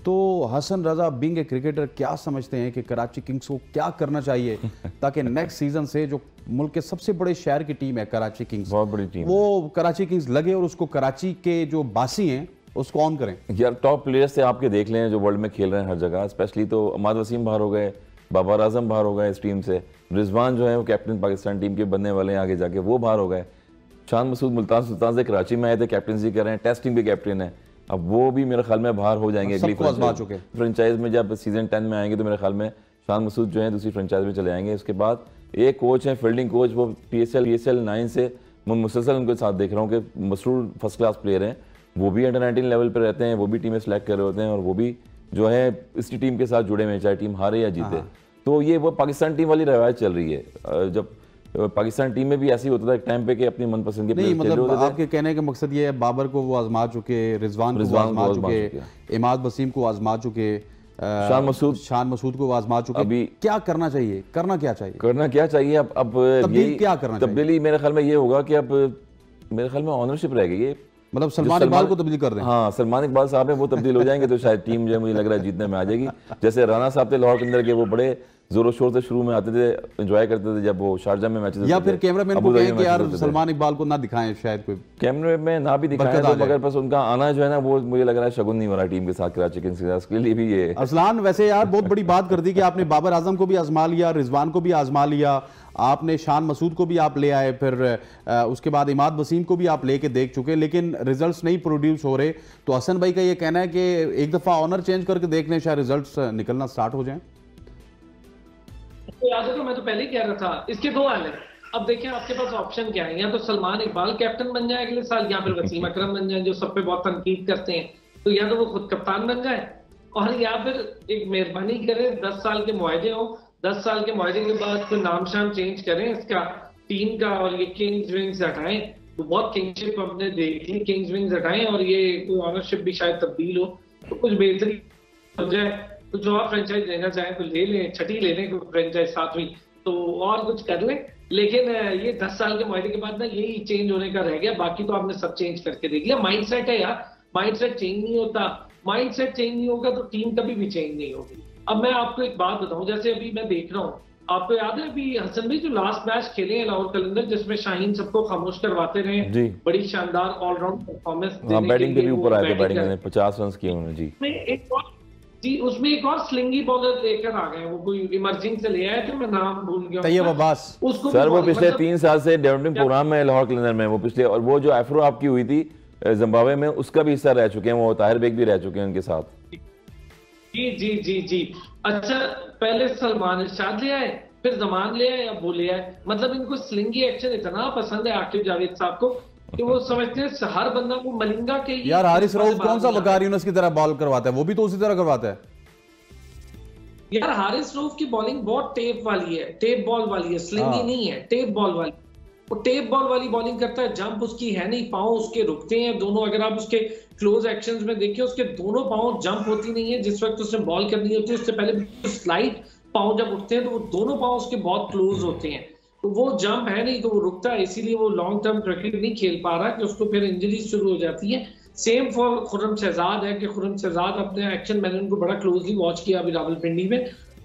तो Hasan Raza being a cricketer क्या समझते हैं कि कराची किंग्स को क्या करना चाहिए ताकि नेक्स्ट सीजन से जो मुल्क के सबसे बड़े शहर की टीम है कराची किंग्स, बहुत बड़ी टीम, वो कराची किंग्स लगे और उसको कराची के जो बासी हैं उसको ऑन करें? यार टॉप प्लेयर्स से आपके देख लें जो वर्ल्ड में खेल रहे हैं हर जगह, स्पेशली तो अहमद वसीम बाहर हो गए, बाबर आजम बाहर हो गए इस टीम से, रिजवान जो है वो कैप्टन पाकिस्तान टीम के बनने वाले हैं आगे जाके, वो बाहर हो गए। शान मसूद मुल्तान सुल्तान से कराची में आए थे, कैप्टनसी कर रहे हैं, टेस्ट टीम के कैप्टन है, अब वो भी मेरे ख्याल में बाहर हो जाएंगे अगली फ्रेंचाइज में। जब सीजन 10 में आएंगे तो मेरे ख्याल में शान मसूद जो है दूसरी फ्रेंचाइज में चले आएंगे। उसके बाद एक कोच है फील्डिंग कोच, वो PSL 9 से मैं मुसलसल उनके साथ देख रहा हूँ कि मसरूर फर्स्ट क्लास प्लेयर हैं, वो भी अंडर 19 लेवल पर रहते हैं, वो भी टीमें सेलेक्ट कर रहे होते हैं और वो भी जो है इसकी टीम के साथ जुड़े हुए हैं, चाहे टीम हारे या जीते। तो ये वो पाकिस्तान टीम वाली रवायत चल रही है। जब पाकिस्तान टीम में भी ऐसे ही होता था एक टाइम पे कि अपनी मनपसंद के नहीं, मतलब आपके कहने का मकसद ये है बाबर को वो आजमा चुके, रिजवान को आजमा चुके, इमाद वसीम को आजमा चुके, शान मसूद को आजमा चुके। अभी क्या करना चाहिए, करना क्या चाहिए? अब यही क्या करना तब्दीली मेरे ख्याल में ये होगा कि अब मेरे ख्याल में ऑनरशिप रह गई है, मतलब सलमान इकबाल को तब्दील कर दें। हाँ, सलमान इकबाल साहब है वो तब्दील हो जाएंगे तो शायद टीम जो है मुझे लग रहा है जीतने में आ जाएगी। जैसे राना साहब थे लाहौर के अंदर के, वो बड़े जोरों शोर से शुरू में आते थे, एंजॉय करते थे जब वो शारजा में मैचेस, या फिर कैमरामैन को कहें कि यार सलमान इकबाल को ना दिखाएं, शायद कोई कैमरे में ना भी दिखाएं तो मगर बस उनका आना जो है ना वो मुझे लग रहा है शगुन नहीं हो रहा टीम के साथ कराची किंग्स के लिए भी। ये अरसलान वैसे यार बहुत बड़ी बात कर दी कि आपने बाबर आजम को भी आजमा लिया, रिजवान को भी आजमा लिया, आपने शान मसूद को भी आप ले आए, फिर उसके बाद इमाद वसीम को भी आप लेके देख चुके, लेकिन रिजल्ट्स नहीं प्रोड्यूस हो रहे। तो हसन भाई का ये कहना है कि एक दफा ऑनर चेंज करके देख लें, शायद रिजल्ट्स निकलना स्टार्ट हो जाएं। तो याद है, मैं तो पहले ही कह रहा था इसके दो हाल हैं। अब देखिए आपके पास ऑप्शन क्या है, या तो सलमान इकबाल कैप्टन बन जाए अगले साल, या फिर वसीम अकरम बन जाए जो सब पे बहुत तनकीद करते हैं, तो या तो वो खुद कप्तान बन जाए और या फिर एक मेहरबानी करें 10 साल के मुआहदे हो, 10 साल के मुआहदे के बाद कोई नाम शाम चेंज करें इसका टीम का और ये किंग्स विंग्स हटाएं। तो बहुत किंगशिप हमने देख ली, किंग्स विंग्स हटाएं और ये कोई ऑनरशिप भी शायद तब्दील हो तो कुछ बेहतरी हो जाए। तो जो आप फ्रेंचाइज लेना चाहें तो ले लें, छठी ले लें फ्रेंचाइज 7वीं, तो और कुछ कर लें। लेकिन ये 10 साल के मुआहदे के बाद ना यही चेंज होने का रह गया, बाकी तो आपने सब चेंज करके देख लिया। माइंडसेट है यार, माइंडसेट चेंज नहीं होता, माइंडसेट चेंज नहीं होगा तो टीम कभी भी चेंज नहीं होगी। अब मैं आपको एक बात बताऊं, जैसे अभी मैं देख रहा हूँ, आपको याद है अभी हसन भाई जो लास्ट मैच खेले हैं लाहौर कलंदर जिसमें शाहीन सबको खामोश करवाते रहे, बड़ी शानदार ऑलराउंड परफॉर्मेंस, बैटिंग के भी ऊपर आए थे, बैटिंग में 50 रन किए उन्होंने जी। उसमें एक और स्लिंगी बॉलर लेकर आ गए, वो कोई इमर्जिंग से ले आए थे, मैं नाम भूल गया, तैयब अब्बास सर। वो पिछले 3 साल से डेवलपमेंट प्रोग्राम में लाहौर कलंदर में वो पिछले, और वो जो एफ्रो आपकी हुई थी जिम्बाब्वे में उसका भी हिस्सा रह चुके हैं, वो ताहिर बेग भी रह चुके हैं उनके साथ। जी जी जी जी। अच्छा, पहले सलमान इरशाद ले आए, फिर जमान ले आए, अब वो ले आए। मतलब इनको स्लिंगी एक्शन इतना पसंद है आकिब जावेद साहब को कि वो समझते हैं हर बंदा को मलिंगा के। यार हारिस रऊफ कौन सा वकार यूनुस की तरह बॉल करवाता है, वो भी तो उसी तरह करवाता है। यार हारिस रऊफ की बॉलिंग बहुत टेप वाली है, टेप बॉल वाली है, स्लिंगी नहीं है, टेप बॉल वाली। वो टेप बॉल वाली बॉलिंग करता है, जंप उसकी है नहीं, पांव उसके रुकते हैं दोनों। अगर आप उसके क्लोज एक्शंस में देखिए उसके दोनों पांव जंप होती नहीं है जिस वक्त उसने बॉल करनी होती है, उससे पहले स्लाइड पाँव जब उठते हैं तो वो दोनों पाँव उसके बहुत क्लोज होते हैं, तो वो जंप है नहीं तो वो रुकता है, इसीलिए वो लॉन्ग टर्म क्रिकेट नहीं खेल पा रहा कि उसको फिर इंजरीज शुरू हो जाती है। सेम फॉर खुर्रम शहजाद है कि खुर्रम शहजाद अपने एक्शन, मैंने उनको बड़ा क्लोजली वॉच किया अभी रावलपिंडी में।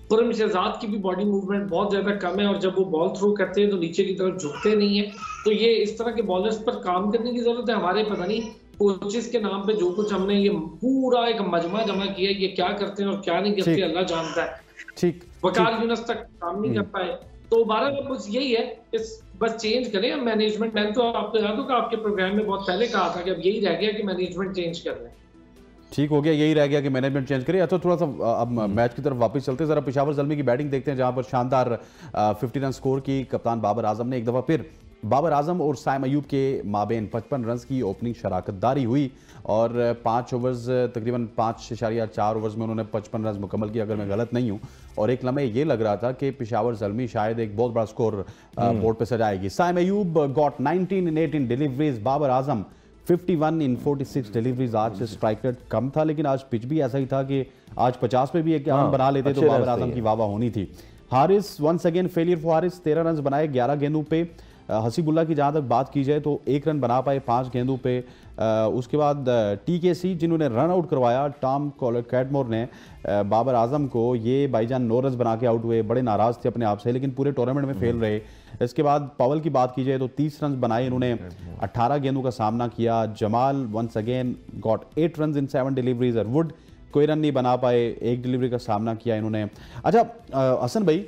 खुर्रम शहजाद की भी बॉडी मूवमेंट बहुत ज्यादा कम है और जब वो बॉल थ्रो करते हैं तो नीचे की तरफ झुकते नहीं है। तो ये इस तरह के बॉलर्स पर काम करने की जरूरत है। हमारे पता नहीं कोचेस के नाम पे जो कुछ हमने ये पूरा एक मजमा जमा किया, ये क्या करते हैं और क्या नहीं करते अल्लाह जानता है। ठीक, वकार यूनस तक काम नहीं कर पाए। तो बारह बस यही है, इस बस चेंज करें मैनेजमेंट। मैंने तो आपको याद होगा आपके प्रोग्राम में बहुत पहले कहा था कि अब यही रह गया कि मैनेजमेंट चेंज कर रहे हैं। ठीक हो गया, यही रह गया कि मैनेजमेंट चेंज करिए। अच्छा, थोड़ा सा अब मैच की तरफ वापस चलते हैं, जरा पेशावर ज़ल्मी की बैटिंग देखते हैं, जहां पर शानदार 50 रन स्कोर की कप्तान बाबर आजम ने। एक दफ़ा फिर बाबर आजम और साइम अयूब के माबेन 55 रन की ओपनिंग शराकतदारी हुई और 5 ओवर्स तकरीबन 5.4 ओवर्स में उन्होंने 55 रन मुकम्मल किया, अगर मैं गलत नहीं हूं। और एक लम्हे ये लग रहा था कि पेशावर ज़ल्मी शायद एक बहुत बड़ा स्कोर बोर्ड पे सजाएगी। Saim Ayub got 19 in 18 deliveries, Babar Azam 51 in 46 deliveries. आज स्ट्राइक रेट कम था लेकिन आज पिच भी ऐसा ही था कि आज 50 पे भी एक रन बना लेते तो बाबर आजम की वाह होनी थी। Haris once again failure for Haris, 13 run बनाए 11 गेंदों पे। हसीबुल्ला की जहाँ तक बात की जाए तो 1 रन बना पाए 5 गेंदों पे। उसके बाद TKC जिन्होंने रन आउट करवाया, टॉम कैटमोर ने बाबर आजम को, ये भाईजान 9 रन बना के आउट हुए, बड़े नाराज थे अपने आप से लेकिन पूरे टूर्नामेंट में फेल रहे। इसके बाद पवल की बात की जाए तो 30 रन बनाए इन्होंने, 18 गेंदों का सामना किया। Jamal once again got 8 run in 7 deliveries. और वुड कोई रन नहीं बना पाए, 1 डिलीवरी का सामना किया इन्होंने। अच्छा हसन भाई,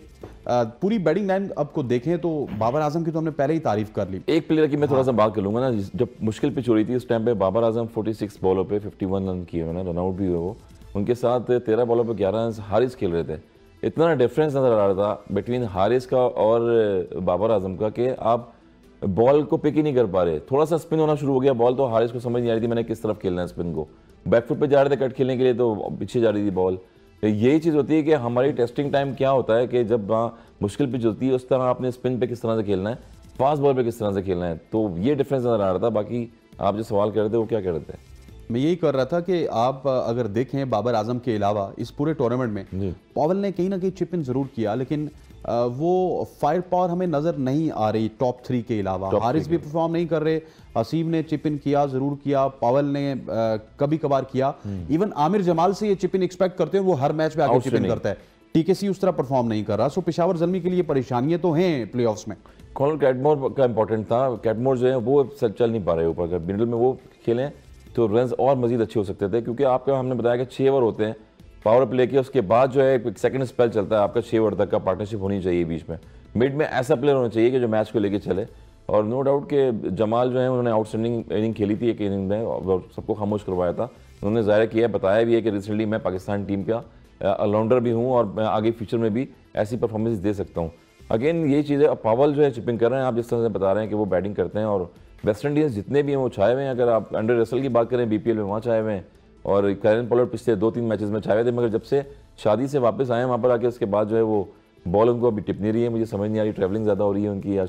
पूरी बैटिंग लाइन अब को देखें तो बाबर आजम की तो हमने पहले ही तारीफ कर ली। एक प्लेयर की मैं थोड़ा सा बात कर लूंगा ना, जब मुश्किल पिच हो रही थी उस टाइम पे बाबर आजम 46 बॉलों पे 51 रन किए हुए, रन आउट भी हुए वो, उनके साथ 13 बॉलों पे 11 रन हारिस खेल रहे थे। इतना डिफरेंस नजर आ रहा था बिटवीन हारिस का और बाबर आजम का कि आप बॉल को पिक ही नहीं कर पा रहे। थोड़ा सा स्पिन होना शुरू हो गया बॉल, तो हारिस को समझ नहीं आ रही थी मैंने किस तरफ खेलना है स्पिन को। बैकफुट पे जा रहे थे कट खेलने के लिए तो पीछे जा रही थी बॉल। यही चीज़ होती है कि हमारी टेस्टिंग टाइम क्या होता है कि जब मुश्किल पिच होती है उस तरह आपने स्पिन पे किस तरह से खेलना है, फास्ट बॉल पे किस तरह से खेलना है। तो ये डिफरेंस नजर आ रहा था। बाकी आप जो सवाल कर रहे थे वो क्या कह रहे थे? मैं यही कर रहा था कि आप अगर देखें बाबर आजम के अलावा इस पूरे टूर्नामेंट में पॉवल ने कहीं ना कहीं चिप इन जरूर किया लेकिन वो फायर पावर हमें नजर नहीं आ रही टॉप 3 के अलावा। हारिस भी परफॉर्म नहीं कर रहे, हसीब ने चिप इन किया जरूर किया, पॉवल ने कभी कभार किया, इवन आमिर जमाल से ये चिप इन एक्सपेक्ट करते हैं, वो हर मैच में आके चिप इन करता है। TKC उस तरह परफॉर्म नहीं कर रहा। सो पेशावर ज़ल्मी के लिए परेशानियां तो हैं प्लेऑफ्स में। कॉर्नर कैटमोर का इंपॉर्टेंट था, कैटमोर जो है वो चल नहीं पा रहे ऊपर, अगर मिडल में वो खेलें तो रन्स और मजीद अच्छे हो सकते थे, क्योंकि आपका हमने बताया कि 6 ओवर होते हैं पावर प्ले के, उसके बाद जो है एक सेकंड स्पेल चलता है आपका, 6 ओवर तक का पार्टनरशिप होनी चाहिए बीच में। मिड में ऐसा प्लेयर होना चाहिए कि जो मैच को लेके चले। और नो डाउट कि जमाल जो है उन्होंने आउटस्टैंडिंग इनिंग खेली थी एक इनिंग में और सबको खामोश करवाया था। उन्होंने ज़ाहिर किया, बताया भी है कि रिसेंटली मैं पाकिस्तान टीम का ऑलराउंडर भी हूँ और मैं आगे फ्यूचर में भी ऐसी परफॉर्मेंस दे सकता हूँ। अगेन यही चीज़ है, पावल जो है चिपिंग कर रहे हैं, आप जिस तरह से बता रहे हैं कि वो बैटिंग करते हैं और वेस्ट इंडीज़ जितने भी हैं वो छाए हुए हैं। अगर आप अंडर रसल की बात करें BPL में वहाँ छाए हुए हैं और कैरन पोलार्ड पिछले 2-3 मैचेस में छाए हुए थे, मगर जब से शादी से वापस आए हैं वहाँ पर आके उसके बाद जो है वो बॉल उनको अभी टिप नहीं रही है। मुझे समझ नहीं आ रही, ट्रैवलिंग ज़्यादा हो रही है उनकी या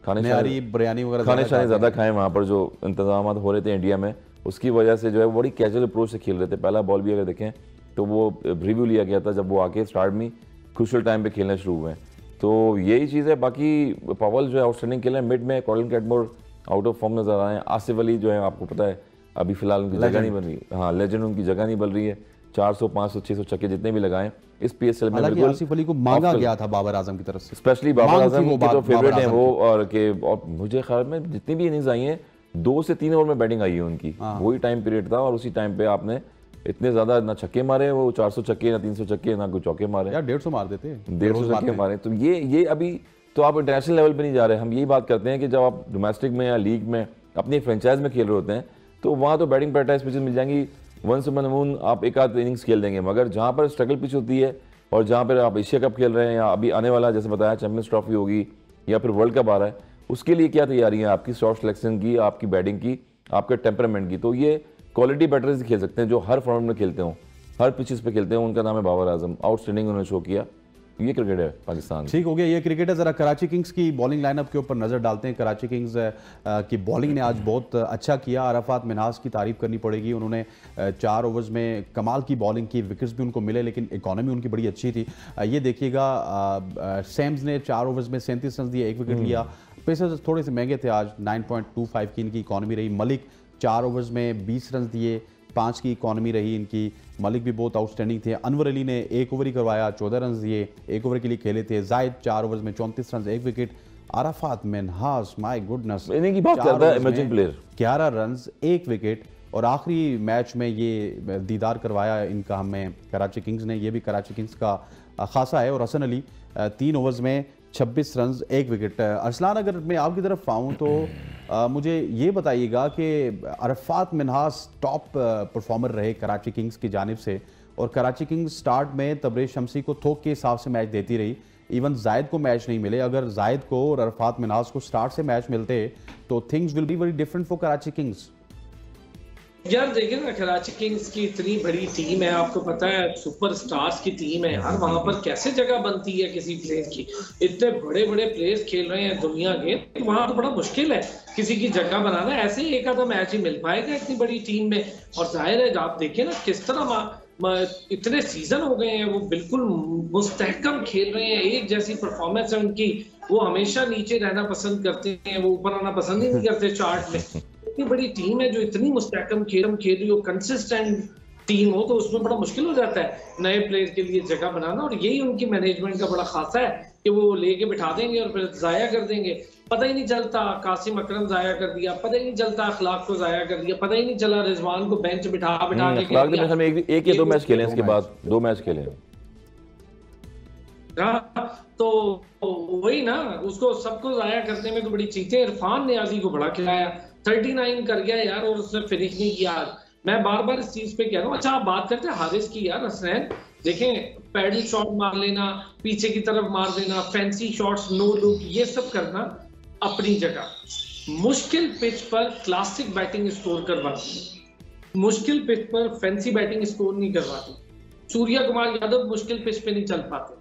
खाने ज़्यादा खाएँ वहाँ पर, जो इंतजाम हो रहे थे इंडिया में उसकी वजह से जो है बड़ी कैजुअल अप्रोच से खेल रहे थे। पहला बॉल भी अगर देखें तो वो रिव्यू लिया गया था जब वो आके स्टार्ट में क्रूशियल टाइम पे खेलना शुरू हुए हैं। तो यही चीज़ है। बाकी पॉवल जो है आउटस्टैंडिंग खेले, मिड में कॉलिन कैटमोर आउट ऑफ फॉर्म नजर आए हैं। आसिफ अली जो है आपको पता है अभी फिलहाल उनकी जगह नहीं बन रही, हाँ लेजेंड उनकी जगह नहीं बन रही है। 400 500 600 छक्के जितने भी लगाएं इस PSL में बिल्कुल। आसिफ अली को मांगा गया था बाबर आजम की तरफ से, स्पेशली बाबर आजम की तो फेवरेट है वो। और मुझे ख्याल में जितनी भी इनिंग्स आई हैं 2 से 3 ओवर में बैटिंग आई है उनकी, वही टाइम पीरियड था और उसी टाइम पे आपने इतने ज्यादा ना छक्के मारे, वो 400 छक्के ना 300 छक्के ना कोई चौके मारे, यार 150 मार देते, 150 छक्के मारे। तो ये अभी तो आप इंटरनेशनल लेवल पे नहीं जा रहे। हम यही बात करते हैं कि जब आप डोमेस्टिक में या लीग में अपनी फ्रेंचाइज में खेल रहे होते हैं तो वहाँ तो बैटिंग प्रैक्टिस पिचेस मिल जाएंगी, वंस इन अ मून आप एक आध इनिंग्स खेल देंगे। मगर जहाँ पर स्ट्रगल पिच होती है और जहाँ पर आप एशिया कप खेल रहे हैं या अभी आने वाला जैसे बताया चैंपियंस ट्रॉफी होगी या फिर वर्ल्ड कप आ रहा है, उसके लिए क्या तैयारी है आपकी शॉट सिलेक्शन की, आपकी बैटिंग की, आपके टेम्परामेंट की। तो ये क्वालिटी बैटर्स खेल सकते हैं जो हर फॉर्मेट में खेलते हों, हर पिचेस पे खेलते हैं। उनका नाम है बाबर आजम, आउटस्टैंडिंग उन्होंने शो किया ये क्रिकेट है पाकिस्तान। ठीक हो गया, ये क्रिकेट है। ज़रा कराची किंग्स की बॉलिंग लाइनअप के ऊपर नज़र डालते हैं। कराची किंग्स की बॉलिंग ने आज बहुत अच्छा किया। अरफात मिन्हास की तारीफ करनी पड़ेगी, उन्होंने 4 ओवर्स में कमाल की बॉलिंग की, विकेट्स भी उनको मिले लेकिन इकॉनमी उनकी बड़ी अच्छी थी। ये देखिएगा, सैम्स ने 4 ओवर्स में 37 रन दिए, 1 विकेट लिया। पेसर्स थोड़े से महंगे थे आज, 9.25 की इनकी इकॉनमी रही। मलिक 4 ओवर्स में 20 रन दिए, 5 की इकॉनमी रही इनकी। मलिक भी बहुत आउटस्टैंडिंग थे। अनवर अली ने 1 ओवर ही करवाया, 14 रन दिए, 1 ओवर के लिए खेले थे। जायद 4 ओवर्स में 34 run, 1 wicket. Arafat Minhas, my goodness, इन्हीं की बात करता है इमर्जिंग प्लेयर, 11 रन, 1 विकेट। और आखिरी मैच में ये दीदार करवाया इनका हमें कराची किंग्स ने, ये भी कराची किंग्स का खासा है। और हसन अली 3 ओवर्स में 26 रन, 1 विकेट। अरसलान, अगर मैं आपकी तरफ आऊँ तो मुझे ये बताइएगा कि अरफात मिन्हास टॉप परफॉर्मर रहे कराची किंग्स की जानिब से, और कराची किंग्स स्टार्ट में तबरेज़ शमसी को थोक के हिसाब से मैच देती रही। इवन जायद को मैच नहीं मिले। अगर जायद को और अरफात मिन्हास को स्टार्ट से मैच मिलते तो things will be very different for Karachi Kings. यार देखिए ना, कराची किंग्स की इतनी बड़ी टीम है, आपको पता है सुपरस्टार्स की टीम है यार, वहां पर कैसे जगह बनती है किसी प्लेयर की। इतने बड़े बड़े प्लेयर्स खेल रहे हैं दुनिया के, वहां तो बड़ा मुश्किल है किसी की जगह बनाना। ऐसे ही एक आधा मैच ही मिल पाएगा इतनी बड़ी टीम में। और जाहिर है, आप देखिए ना किस तरह इतने सीजन हो गए हैं, वो बिल्कुल मुस्तहकम खेल रहे हैं, एक जैसी परफॉर्मेंस है उनकी। वो हमेशा नीचे रहना पसंद करते हैं, वो ऊपर आना पसंद ही नहीं करते चार्ट में। इतनी बड़ी टीम है जो इतनी मुस्तहकम खेल रही हो, कंसिस्टेंट टीम हो, तो उसमें बड़ा मुश्किल हो जाता है नए प्लेयर के लिए जगह बनाना। और यही उनकी मैनेजमेंट का बड़ा खासा है कि वो लेके बिठा देंगे और फिर जाया कर देंगे। पता ही नहीं चलता, कासिम अकरम जाया कर दिया, पता ही नहीं चलता अखलाक को जाया कर दिया, पता ही नहीं चला रिजवान को बेंच बिठा बिठा के अखलाक ने हमें एक या 2 मैच खेले, इसके बाद 2 मैच खेले। तो वही ना, उसको सबको जाया करने में तो बड़ी चीजें। इरफान नियाजी को बड़ा खिलाया, 39 कर गया यार, और उसने फिनिश नहीं किया। मैं बार बार इस चीज पे कह रहा हूँ। अच्छा, आप बात करते हैं हारिस की यार, हसनैन देखें, पैडल शॉट मार लेना, पीछे की तरफ मार देना, फैंसी शॉट्स, नो लुक, ये सब करना अपनी जगह। मुश्किल पिच पर क्लासिक बैटिंग स्कोर करवाती, मुश्किल पिच पर फैंसी बैटिंग स्कोर नहीं करवाती। सूर्या कुमार यादव मुश्किल पिच पे नहीं चल पाते,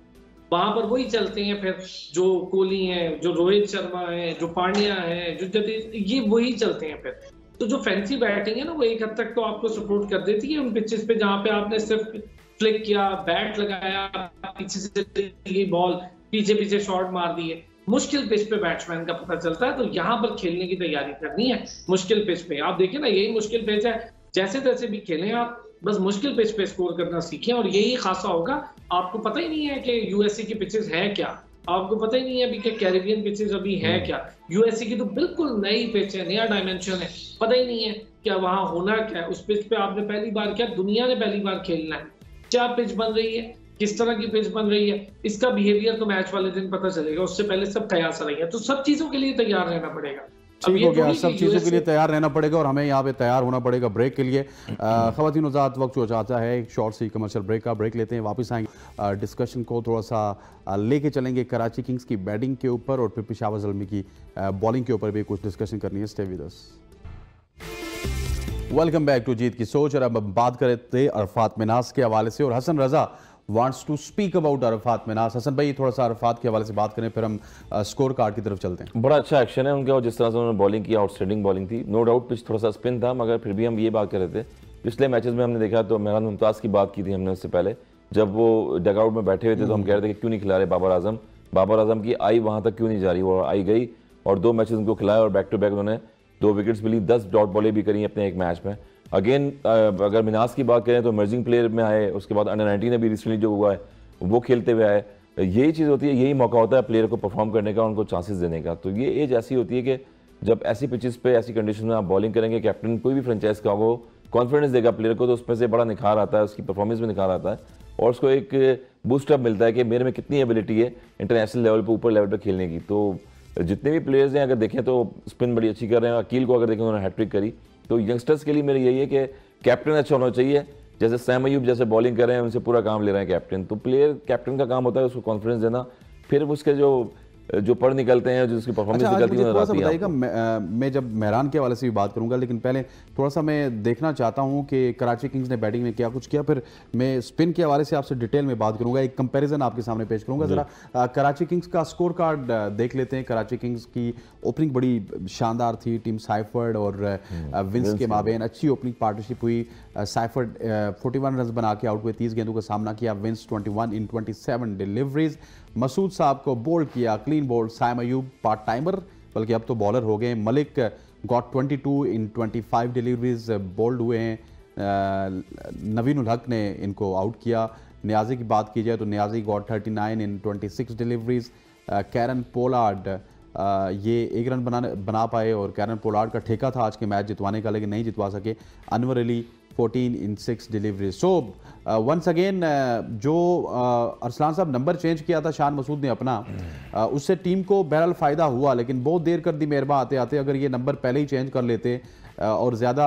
वहां पर वही चलते हैं फिर जो कोहली हैं, जो रोहित शर्मा हैं, जो पांड्या हैं, जो जडेजा, ये वही चलते हैं फिर। तो जो फैंसी बैटिंग है ना, वो एक हद तक तो आपको सपोर्ट कर देती है उन पिचेस पे जहां पे आपने सिर्फ फ्लिक किया, बैट लगाया, पीछे से बॉल, पीछे पीछे शॉट मार दिए। मुश्किल पिच पे बैट्समैन का पता चलता है, तो यहाँ पर खेलने की तैयारी करनी है मुश्किल पिच पे। आप देखिए ना, यही मुश्किल पिच है, जैसे तैसे भी खेलें आप, बस मुश्किल पिच पे स्कोर करना सीखें, और यही खासा होगा। आपको पता ही नहीं है कि यूएसए की पिचेस है क्या, आपको पता ही नहीं है अभी कि कैरेबियन पिचेस अभी है क्या। यूएसए की तो बिल्कुल नई पिच है, नया डायमेंशन है, पता ही नहीं है क्या वहां होना क्या है। उस पिच पे आपने पहली बार, क्या दुनिया ने पहली बार खेलना है, क्या पिच बन रही है, किस तरह की पिच बन रही है, इसका बिहेवियर तो मैच वाले दिन पता चलेगा, उससे पहले सब कयास रही है। तो सब चीजों के लिए तैयार रहना पड़ेगा। ठीक हो गया, सब चीज़ों के लिए तैयार रहना पड़ेगा, और हमें यहाँ पे तैयार होना पड़ेगा ब्रेक के लिए। ख़वातीन हज़रात, वक्त जो चाहता है एक शॉर्ट सी कमर्शियल ब्रेक का, ब्रेक लेते हैं, वापस आएंगे, डिस्कशन को थोड़ा सा लेके चलेंगे कराची किंग्स की बैटिंग के ऊपर, और फिर पेशावर ज़ल्मी की बॉलिंग के ऊपर भी कुछ डिस्कशन करनी है। Stay with us. Welcome back to जीत की सोच। और अब बात कर रहे थे अरफात मिन्हास के हवाले से, और Hasan Raza wants to speak about Arafat Minhas. Hasan भाई, थोड़ा सा अरफात के हवाले से बात करें, फिर हम स्कोर कार्ड की तरफ चलते हैं। बड़ा अच्छा एक्शन है उनका, और जिस तरह से उन्होंने बॉलिंग की, आउटस्टैंडिंग बॉलिंग थी। नो डाउट पिच थोड़ा सा स्पिन था, मगर फिर भी हम ये बात कर रहे थे, पिछले मैचेस में हमने देखा, तो मेहरान मुमताज़ की बात की थी हमने उससे पहले, जब वो डगआउट में बैठे हुए थे, तो हम कह रहे थे कि क्यों नहीं खिला रहे बाबर आजम की आई वहाँ तक क्यों नहीं जा रही। वो आई गई और 2 मैचेस उनको खिलाए, और बैक टू बैक उन्होंने 2 विकेट्स मिली, 10 डॉट बॉलें भी करी अपने एक मैच में। अगेन अगर मिन्हास की बात करें तो इमर्जिंग प्लेयर में आए, उसके बाद अंडर 19 अभी रिसेंटली जो हुआ है वो खेलते हुए आए। यही चीज़ होती है, यही मौका होता है प्लेयर को परफॉर्म करने का, उनको चांसेस देने का। तो ये एज ऐसी होती है कि जब ऐसी पिचेस पे, ऐसी कंडीशन में आप बॉलिंग करेंगे, कैप्टन कोई भी फ्रेंचाइज का वो कॉन्फिडेंस देगा प्लेयर को, तो उसमें से बड़ा निखार आता है, उसकी परफॉर्मेंस में निखार आता है, और उसको एक बूस्टअप मिलता है कि मेरे में कितनी एबिलिटी है इंटरनेशनल लेवल पर, ऊपर लेवल पर खेलने की। तो जितने भी प्लेयर्स हैं, अगर देखें तो स्पिन बड़ी अच्छी कर रहे हैं। अकील को अगर देखें, उन्होंने हैट्रिक करी। तो यंगस्टर्स के लिए मेरा यही है कि कैप्टन अच्छा होना चाहिए। जैसे सैम अयूब जैसे बॉलिंग कर रहे हैं, उनसे पूरा काम ले रहे हैं कैप्टन। तो प्लेयर, कैप्टन का काम होता है उसको कॉन्फिडेंस देना, फिर उसके जो जो पढ़ निकलते हैं, जो उसकी परफॉर्मेंस अच्छा, निकलती है, थोड़ा सा बताइएगा। मैं जब मेहरान के हवाले से भी बात करूंगा, लेकिन पहले थोड़ा सा मैं देखना चाहता हूं कि कराची किंग्स ने बैटिंग में क्या कुछ किया, फिर मैं स्पिन के हवाले से आपसे डिटेल में बात करूंगा, एक कंपैरिजन आपके सामने पेश करूंगा। जरा कराची किंग्स का स्कोर कार्ड देख लेते हैं। कराची किंग्स की ओपनिंग बड़ी शानदार थी, टीम साइफर्ड और विंस के माबेन अच्छी ओपनिंग पार्टनरशिप हुई। साइफर्ड 41 रन बना के आउट हुए, 30 गेंदों का सामना किया। विंस 21 इन 27 डिलीवरीज। मसूद साहब को बोल्ड किया, clean bowled. Saim Ayub part timer, बल्कि अब तो बॉलर हो गए। Malik got 22 in 25 deliveries, bowled हुए हैं। नवीन उल हक ने इनको आउट किया। नियाजी की बात की जाए तो नियाजी गॉट 39 इन 26 डिलीवरीज। कैरन पोलार्ड ये एक रन बना पाए और कैरन पोलार्ड का ठेका था आज के मैच जितवाने का, लेकिन नहीं जितवा सके। अनवर अली 14 इन 6 डिलीवरीज। सो वंस अगेन जो अरसलान साहब नंबर चेंज किया था शान मसूद ने अपना, उससे टीम को बहरहाल फ़ायदा हुआ, लेकिन बहुत देर कर दी मेहरबा आते आते। अगर ये नंबर पहले ही चेंज कर लेते और ज़्यादा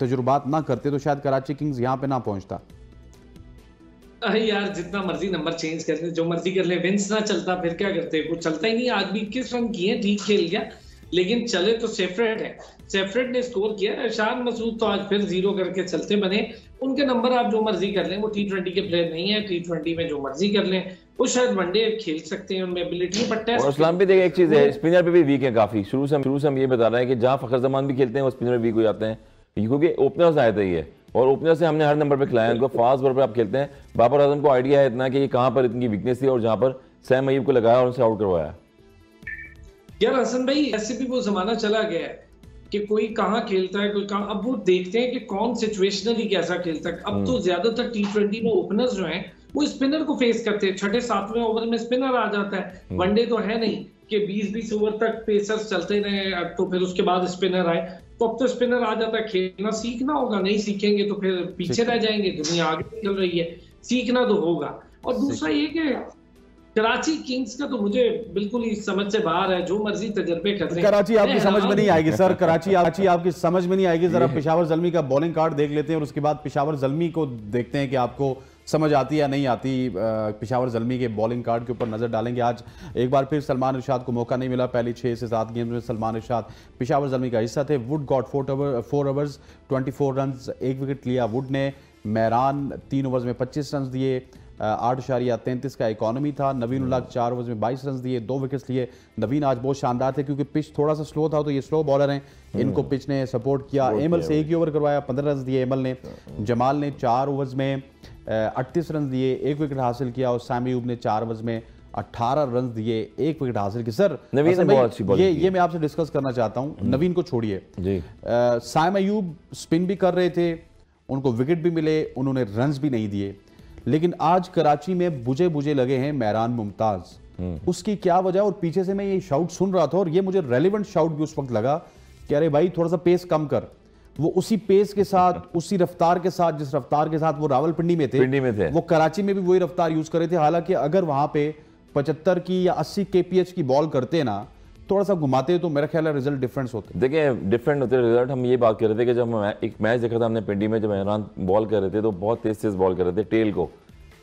तजुर्बात ना करते तो शायद कराची किंग्स यहाँ पे ना पहुँचता। यार जितना मर्जी नंबर चेंज कर ले, जो मर्जी कर ले, विंस ना चलता फिर क्या करते, कुछ चलता ही नहीं। आज भी 21 रन किए, ठीक खेल गया, लेकिन चले तो सेफ्रेड है। सेफ्रेड ने स्कोर किया, शान मसूद तो आज फिर 0 करके चलते बने। उनके नंबर आप जो मर्जी कर लें, वो T20 के प्लेयर नहीं है। T20 में जो मर्जी कर लें, वो शायद वनडे खेल सकते हैं, उनमें एबिलिटी। बट टेस्ट और इस्लाम भी देखिए एक चीज है, स्पिनर पे भी वीक है काफी। शुरू से हम ये बता रहे हैं कि जहां फखर जमान भी खेलते हैं वो स्पिनर वीक हो जाते हैं, क्योंकि ओपनर्स आए थे ये, और ओपनर से हमने हर नंबर पे खिलाया उनको। फास्ट बॉल पर आप खेलते हैं। बाबर आजम को आइडिया है इतना कि कहां पर इनकी वीकनेस थी और जहां पर सैम अयूब को लगाया और उनसे आउट करवाया। यार हसन भाई, ऐसे भी वो जमाना चला गया है कि कोई कहाँ खेलता है, कोई कहाँ। अब वो देखते हैं कि कौन सिचुएशनली कैसा खेलता है। अब तो ज्यादातर T20 में ओपनर्स जो हैं वो स्पिनर को फेस करते हैं। 6-7वें ओवर में स्पिनर आ जाता है। वनडे तो है नहीं कि 20-20 ओवर तक पेसर्स चलते रहे तो फिर उसके बाद स्पिनर आए। तो अब तो स्पिनर आ जाता है। खेलना सीखना होगा, नहीं सीखेंगे तो फिर पीछे रह जाएंगे। दुनिया आगे चल रही है, सीखना तो होगा। और दूसरा ये कि कराची किंग्स का तो मुझे बिल्कुल ही समझ से बाहर है। जो मर्जी तजर्बे कर लें, कराची आपकी समझ में नहीं आएगी सर। कराची आपकी समझ में नहीं आएगी। जरा पेशावर जल्मी का बॉलिंग कार्ड देख लेते हैं और उसके बाद पेशावर जल्मी को देखते हैं कि आपको समझ आती है या नहीं आती। पेशावर जल्मी के बॉलिंग कार्ड के ऊपर नजर डालेंगे। आज एक बार फिर सलमान इरशाद को मौका नहीं मिला। पहली 6 से 7 गेंद में सलमान इरशाद पेशावर जल्मी का हिस्सा थे। Would got 4 overs 24 run, 1 wicket लिया वुड ने। मेहरान 3 ओवर्स में 25 रन दिए, 8.33 का इकोनॉमी था। नवीन उल हक 4 ओवर्स में 22 रन दिए, 2 विकेट्स लिए। नवीन आज बहुत शानदार थे क्योंकि पिच थोड़ा सा स्लो था, तो ये स्लो बॉलर हैं, इनको पिच ने सपोर्ट किया। एमल से 1 ही ओवर करवाया, 15 रन दिए एमल ने। जमाल ने 4 ओवर्स में 38 रन दिए, 1 विकेट हासिल किया। और साइम अयूब ने 4 ओवर्स में 18 रन दिए, 1 विकेट हासिल की। सर नवीन ने बहुत अच्छी बॉलिंग की। ये मैं आपसे डिस्कस करना चाहता हूँ। नवीन को छोड़िए, साइम अयूब स्पिन भी कर रहे थे, उनको विकेट भी मिले, उन्होंने रन्स भी नहीं दिए, लेकिन आज कराची में बुझे लगे हैं मेहरान मुमताज। उसकी क्या वजह? और पीछे से मैं ये शाउट सुन रहा था और ये मुझे रेलेवेंट शाउट भी उस वक्त लगा कि अरे भाई थोड़ा सा पेस कम कर। वो उसी पेस के साथ, उसी रफ्तार के साथ, जिस रफ्तार के साथ वो रावलपिंडी में थे, वो कराची में भी वही रफ्तार यूज कर रहे थे। हालांकि अगर वहां पे 75 की या 80 kph की बॉल करते ना, थोड़ा सा घुमाते तो मेरा ख्याल है रिजल्ट डिफरेंट होते। देखिए डिफरेंट होते रिजल्ट। हम ये बात कर रहे थे कि जब हम एक मैच देखा था हमने पिंडी में, जब मेहरान बॉल कर रहे थे तो बहुत तेज बॉल कर रहे थे।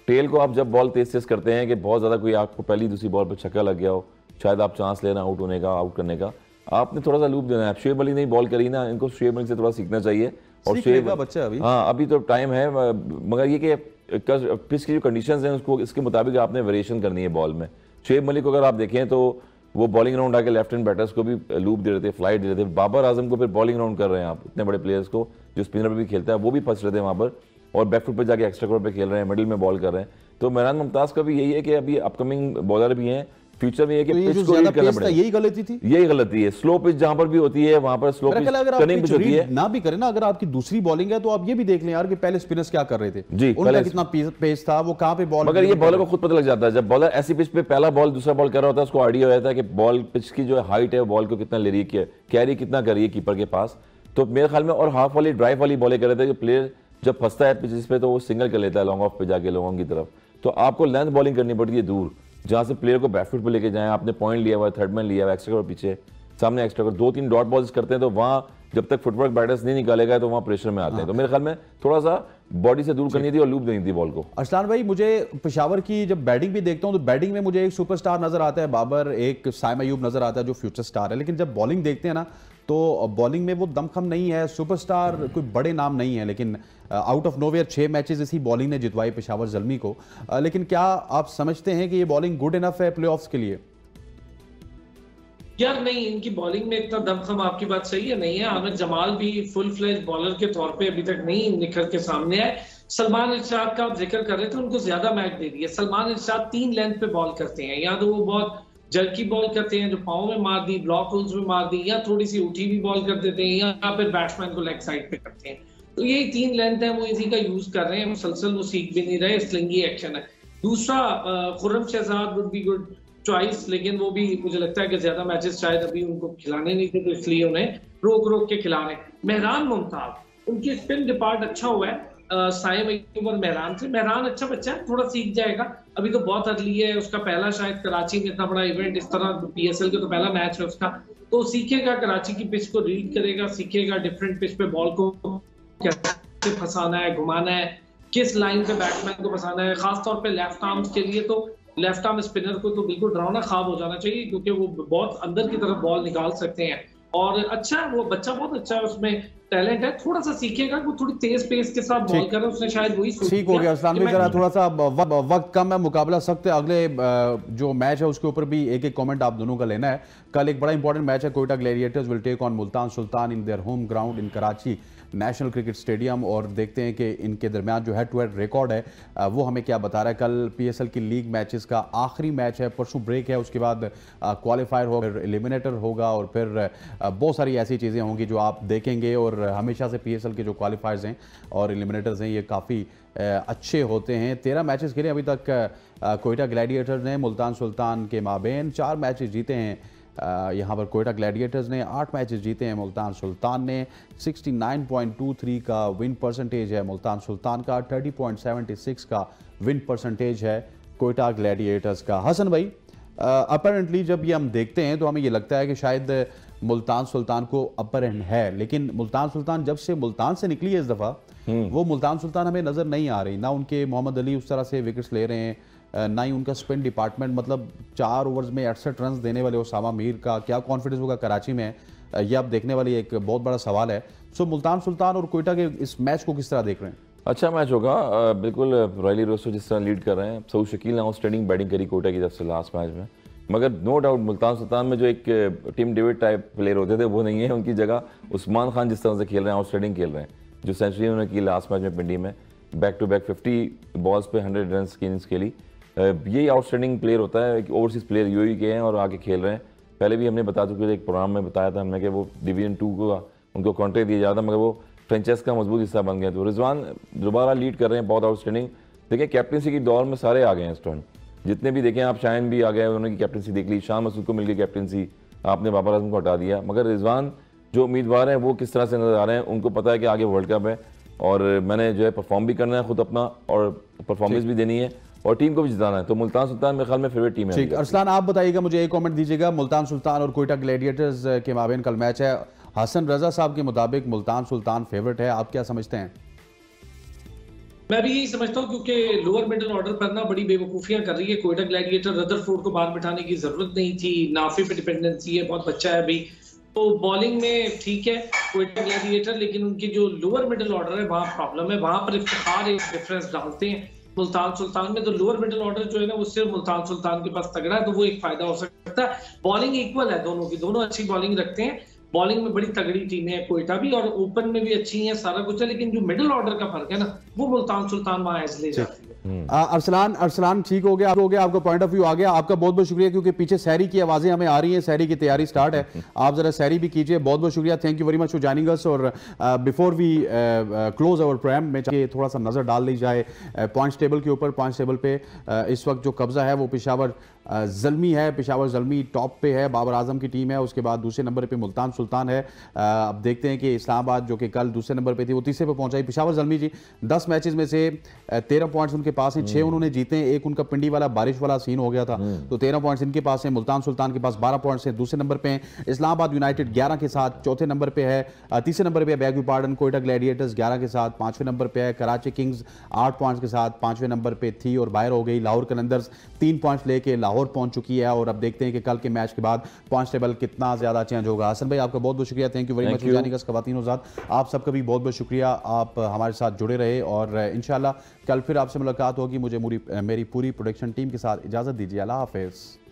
टेल को आप जब बॉल तेज करते हैं कि बहुत ज़्यादा कोई आपको पहली दूसरी बॉल पर छक्का लग गया हो, शायद आप चांस लेना आउट होने का, आउट करने का, आपने थोड़ा सा लूप देना है। शुएब अली ने बॉल करी ना, इनको शुएब अली से थोड़ा सीखना चाहिए। और शुएब बच्चा अभी, हाँ अभी तो टाइम है, मगर ये कि पिच की जो कंडीशंस हैं उसको इसके मुताबिक आपने वेरिएशन करनी है बॉल में। शुएब मलिक को अगर आप देखें तो वो बॉलिंग राउंड आके लेफ्ट हैंड बैटर्स को भी लूप दे रहे थे, फ्लाइट दे रहे थे। बाबर आजम को फिर बॉलिंग राउंड कर रहे हैं आप, इतने बड़े प्लेयर्स को जो स्पिनर पर भी खेलता है वो भी फंस रहे थे वहाँ पर, और बैकफुट पे जाके एक्स्ट्रा कवर पे खेल रहे हैं, मिडिल में बॉल कर रहे हैं। तो मेहरान मुमताज का भी यही है कि अभी अपकमिंग बॉलर भी हैं, फ्यूचर में ये कि पिच को रीड करना पड़ेगा। यही गलती थी, यही गलती है। स्लो पिच जहां पर भी होती है वहां पर स्लो पिच टर्निंग पिच होती है ना भी करें ना। अगर आपकी दूसरी बॉलिंग है तो आप ये भी देख लें यार कि पहले स्पिनर्स क्या कर रहे थे जी, उनका कितना पेस था, वो कहां पे बॉल। मगर ये बॉलर को खुद पता लग जाता है जब बॉलर ऐसी पिच पे पहला बॉल दूसरा बॉल कर रहा होता है, उसको आइडिया हो जाता है कि बॉल पिच की जो हाइट है बॉल को कितना ले रही है, कैरी कितना कर रही है कीपर के पास। तो मेरे ख्याल में और हाफ वाली ड्राइव वाली बॉलें कर रहे थे। जो प्लेयर जब फंसता है पिचेस पे तो वो सिंगल कर लेता है लॉन्ग ऑफ पे जाके, लॉन्ग ऑन की तरफ। तो आपको लेंथ बॉलिंग करनी पड़ती है दूर, जहां से प्लेयर को बैकफुट पे लेके जाएं। आपने पॉइंट लिया हुआ है, थर्ड मैन लिया हुआ है, एक्स्ट्रा कवर पीछे सामने एक्स्ट्रा कवर 2-3 डॉट बॉल्स करते हैं, तो वहां जब तक फुटवर्क बैटर्स नहीं निकालेगा तो वहां प्रेशर में आते हैं। तो मेरे ख्याल में थोड़ा सा बॉडी से दूर करनी थी और लूप देनी थी बॉल को। अरसलान भाई, मुझे पेशावर की जब बैटिंग भी देखता हूं तो बैटिंग में मुझे एक सुपरस्टार नजर आता है बाबर, एक साइम अयूब नजर आता है जो फ्यूचर स्टार है, लेकिन जब बॉलिंग देखते हैं ना तो बॉलिंग में वो दमखम नहीं है, सुपरस्टार कोई बड़े नाम नहीं है, लेकिन आउट ऑफ नोवेयर 6 मैचेस इसी बॉलिंग ने जितवाई पेशावर ज़ल्मी को। लेकिन क्या आप समझते हैं कि ये बॉलिंग गुड इनफ है प्लेऑफ्स के लिए? यार नहीं, इनकी बॉलिंग में इतना दमखम, आपकी बात सही है, नहीं है। आमिर जमाल भी फुल फ्लेज बॉलर के तौर पे अभी तक नहीं निखर के सामने आए। सलमान इरशाद का आप जिक्र कर रहे थे, उनको ज्यादा मैच दे दिए। सलमान इरशाद 3 लेंथ पे बॉल करते हैं, या तो वो बहुत जर्की बॉल करते हैं जो पाँव में मार दी, ब्लॉक होल्स में मार दी, या थोड़ी सी उठी भी बॉल कर देते हैं, या फिर बैट्समैन को लेग साइड पे करते हैं। तो यही 3 लेंथ है, वो इसी का यूज कर रहे हैं, मुसलसल वो सीख भी नहीं रहे, स्लिंगी एक्शन है। दूसरा Khurram Shahzad would be good choice, लेकिन वो भी मुझे लगता है कि ज्यादा मैचेस शायद अभी उनको खिलाने नहीं थे, तो इसलिए उन्हें रोक रोक के खिला रहे हैं। मेहरान मुमताज, उनकी स्पिन डिपार्ट अच्छा हुआ है साइम अयूब और मेहरान से। मेहरान अच्छा बच्चा है, थोड़ा सीख जाएगा, अभी तो बहुत अर्ली है, उसका पहला शायद कराची में इतना बड़ा इवेंट, इस तरह PSL का तो पहला मैच है उसका, तो सीखेगा, कराची की पिच को रीड करेगा, सीखेगा डिफरेंट पिच पे बॉल को कैसे फंसाना है, घुमाना है, किस लाइन पे बैट्समैन को फंसाना है। खासतौर पे लेफ्ट आर्म्स के लिए तो लेफ्ट आर्म स्पिनर को तो बिल्कुल डरावना ख्वाब हो जाना चाहिए, क्योंकि वो बहुत अंदर की तरफ बॉल निकाल सकते हैं। और अच्छा है वो बच्चा, बहुत अच्छा है, उसमें टैलेंट है, थोड़ा सा सीखेगा, वो थोड़ी तेज पेस के साथ बॉल कर रहा है, उसने शायद वही ठीक हो गया। अरसलान भाई जरा थोड़ा सा वक्त कम है, मुकाबला सख्त है, अगले जो मैच है उसके ऊपर भी एक एक कमेंट आप दोनों का लेना है। कल एक बड़ा इंपॉर्टेंट मैच है, Quetta gladiators will take on Multan Sultan in their home ground in Karachi national cricket stadium, और देखते हैं कि इनके दरमियान जो हेड टू हेड रिकॉर्ड है वो हमें क्या बता रहा है। कल PSL की लीग मैचेस का आखिरी मैच है, परसों ब्रेक है, उसके बाद क्वालिफायर होगा, फिर एलिमिनेटर होगा, और फिर बहुत सारी ऐसी चीज़ें होंगी जो आप देखेंगे। और हमेशा से PSL के जो क्वालिफायर्स हैं और एलिमिनेटर्स हैं ये काफ़ी अच्छे होते हैं। 13 मैचेस खेले अभी तक कोयटा ग्लैडिएटर्स ने मुल्तान सुल्तान के माबेन, 4 मैचेस जीते हैं यहाँ पर कोयटा ग्लैडिएटर्स ने, 8 मैचेस जीते हैं मुल्तान सुल्तान ने। 69.23 का विन परसेंटेज है मुल्तान सुल्तान का, 30.76 का विन परसेंटेज है कोयटा ग्लैडिएटर्स का। हसन भाई, अपरेंटली जब ये हम देखते हैं तो हमें ये लगता है कि शायद मुल्तान सुल्तान को अपर हैंड है, लेकिन मुल्तान सुल्तान जब से मुल्तान से निकली है इस दफ़ा वो मुल्तान सुल्तान हमें नज़र नहीं आ रही। ना उनके मोहम्मद अली उस तरह से विकेट्स ले रहे हैं, ना ही उनका स्पिन डिपार्टमेंट, मतलब 4 ओवर्स में 68 रन देने वाले उसामा मीर का क्या कॉन्फिडेंस होगा कराची में, ये आप देखने वाली एक बहुत बड़ा सवाल है। सो मुल्तान सुल्तान और कोयटा के इस मैच को किस तरह देख रहे हैं? अच्छा मैच होगा बिल्कुल। रॉयली रोस्टो जिस तरह लीड कर रहे हैं, सऊद शकील ने आउटस्टैंडिंग बैटिंग करी कोयटा की तरफ से लास्ट मैच में, मगर नो डाउट मुल्तान सुल्तान में जो एक टीम डेविड टाइप प्लेयर होते थे वो नहीं है, उनकी जगह उस्मान खान जिस तरह से खेल रहे हैं, आउटस्टैंडिंग खेल रहे हैं। जो सेंचुरी उन्होंने की लास्ट मैच में पिंडी में, बैक टू बैक 50 बॉल्स पे 100 रन की इनिंग्स खेली, यही आउटस्टैंडिंग प्लेयर होता है। ओवरसीज प्लेयर यूएई के हैं और आगे खेल रहे हैं। पहले भी हमने बता चुके थे, एक प्रोग्राम में बताया था हमने कि वो डिवीजन 2 को उनको कॉन्ट्रैक्ट दिया जाता, मगर वो फ्रेंचाइज का मजबूत हिस्सा बन गया। तो रिजवान दोबारा लीड कर रहे हैं, बहुत आउटस्टैंडिंग। देखिए कैप्टनसी की दौर में सारे आ गए हैं इस टर्न, जितने भी देखें आप, शाइन भी आ गए, उन्होंने कैप्टनसी देख ली, शाह मसूद को मिल गई कैप्टनसी, आपने बाबर आजम को हटा दिया। मगर रिजवान जो उम्मीदवार हैं वो किस तरह से नजर आ रहे हैं, उनको पता है कि आगे वर्ल्ड कप है और मैंने जो है परफॉर्म भी करना है खुद अपना, और परफॉर्मेंस भी देनी है और टीम को भी जिताना है। तो मुल्तान सुल्तान मेरे ख्याल में फेवरेट टीम है। ठीक, अरसलान आप बताइएगा, मुझे एक कमेंट दीजिएगा। मुल्तान सुल्तान और कोयटा ग्लैडिएटर्स के माबेन कल मैच है, हसन रजा साहब के मुताबिक मुल्तान सुल्तान फेवरेट है, आप क्या समझते हैं? मैं भी यही समझता हूँ, क्योंकि लोअर मिडिल ऑर्डर पर ना बड़ी बेवकूफियां कर रही है कोयटा ग्लैडिएटर। रदरफोर्ड को बाहर बिठाने की जरूरत नहीं थी, नाफी पे डिपेंडेंसी है, बहुत बच्चा है अभी। तो बॉलिंग में ठीक है कोयटा ग्लैडिएटर, लेकिन उनकी जो लोअर मिडिल ऑर्डर है वहां प्रॉब्लम है, वहां पर इफ्तिखार एक डिफरेंस डालते हैं। मुल्तान सुल्तान में तो लोअर मिडिल ऑर्डर जो है ना वो सिर्फ मुल्तान सुल्तान के पास तगड़ा है, तो वो एक फायदा हो सकता है। बॉलिंग इक्वल है दोनों की, दोनों अच्छी बॉलिंग रखते हैं। बॉलिंग में बड़ी तगड़ी टीमें हैं कोयटा भी, और ओपन में भी अच्छी हैं, सारा कुछ है, लेकिन जो मिडिल ऑर्डर का फर्क है ना वो मुल्तान सुल्तान वहां एज ले जाती है। अरसलान ठीक हो गया, आपका पॉइंट ऑफ व्यू आ गया। आपका बहुत बहुत शुक्रिया, क्योंकि पीछे सहरी की आवाजें हमें आ रही हैं, सहरी की तैयारी स्टार्ट है, आप जरा सहरी भी कीजिए। बहुत बहुत शुक्रिया, thank you very much for joining us. और before we close our programme में चाहिए थोड़ा सा नजर डाल ली जाए पॉइंट्स टेबल के ऊपर। पॉइंट्स टेबल पे इस वक्त जो कब्जा है वो पेशावर ज़ल्मी है, पेशावर ज़ल्मी टॉप पे है, बाबर आजम की टीम है, उसके बाद दूसरे नंबर पे मुल्तान सुल्तान है। अब देखते हैं कि इस्लामाबाद जो कि कल दूसरे नंबर पे थी वो तीसरे पे पहुंचाई। पेशावर ज़ल्मी जी 10 मैचेस में से 13 पॉइंट्स उनके पास हैं, 6 उन्होंने जीते हैं, एक उनका पिंडी वाला बारिश वाला सीन हो गया था, तो 13 पॉइंट्स इनके पास हैं। मुल्तान सुल्तान के पास 12 पॉइंट्स हैं, दूसरे नंबर पे हैं। इस्लामाबाद यूनाइटेड 11 के साथ चौथे नंबर पे है। तीसरे नंबर पे बैग पार्डन कोयटा ग्लैडिएटर्स 11 के साथ पांचवें नंबर पे है। कराची किंग्स 8 पॉइंट्स के साथ पांचवें नंबर पे थी और बाहर हो गई। लाहौर कलंदर्स 3 पॉइंट्स लेके लाहौर पहुंच चुकी है और अब देखते हैं कि कल के मैच के बाद पॉइंट्स टेबल कितना ज्यादा चेंज होगा। हसन भाई आपका बहुत बहुत शुक्रिया, thank you very much. Janika खवातीन उज़ात आप सबका भी बहुत बहुत शुक्रिया, आप हमारे साथ जुड़े रहे और इंशाल्लाह कल फिर आपसे मुलाकात होगी। मुझे मेरी पूरी प्रोडक्शन टीम के साथ इजाजत दीजिए, अल्लाह हाफिज़।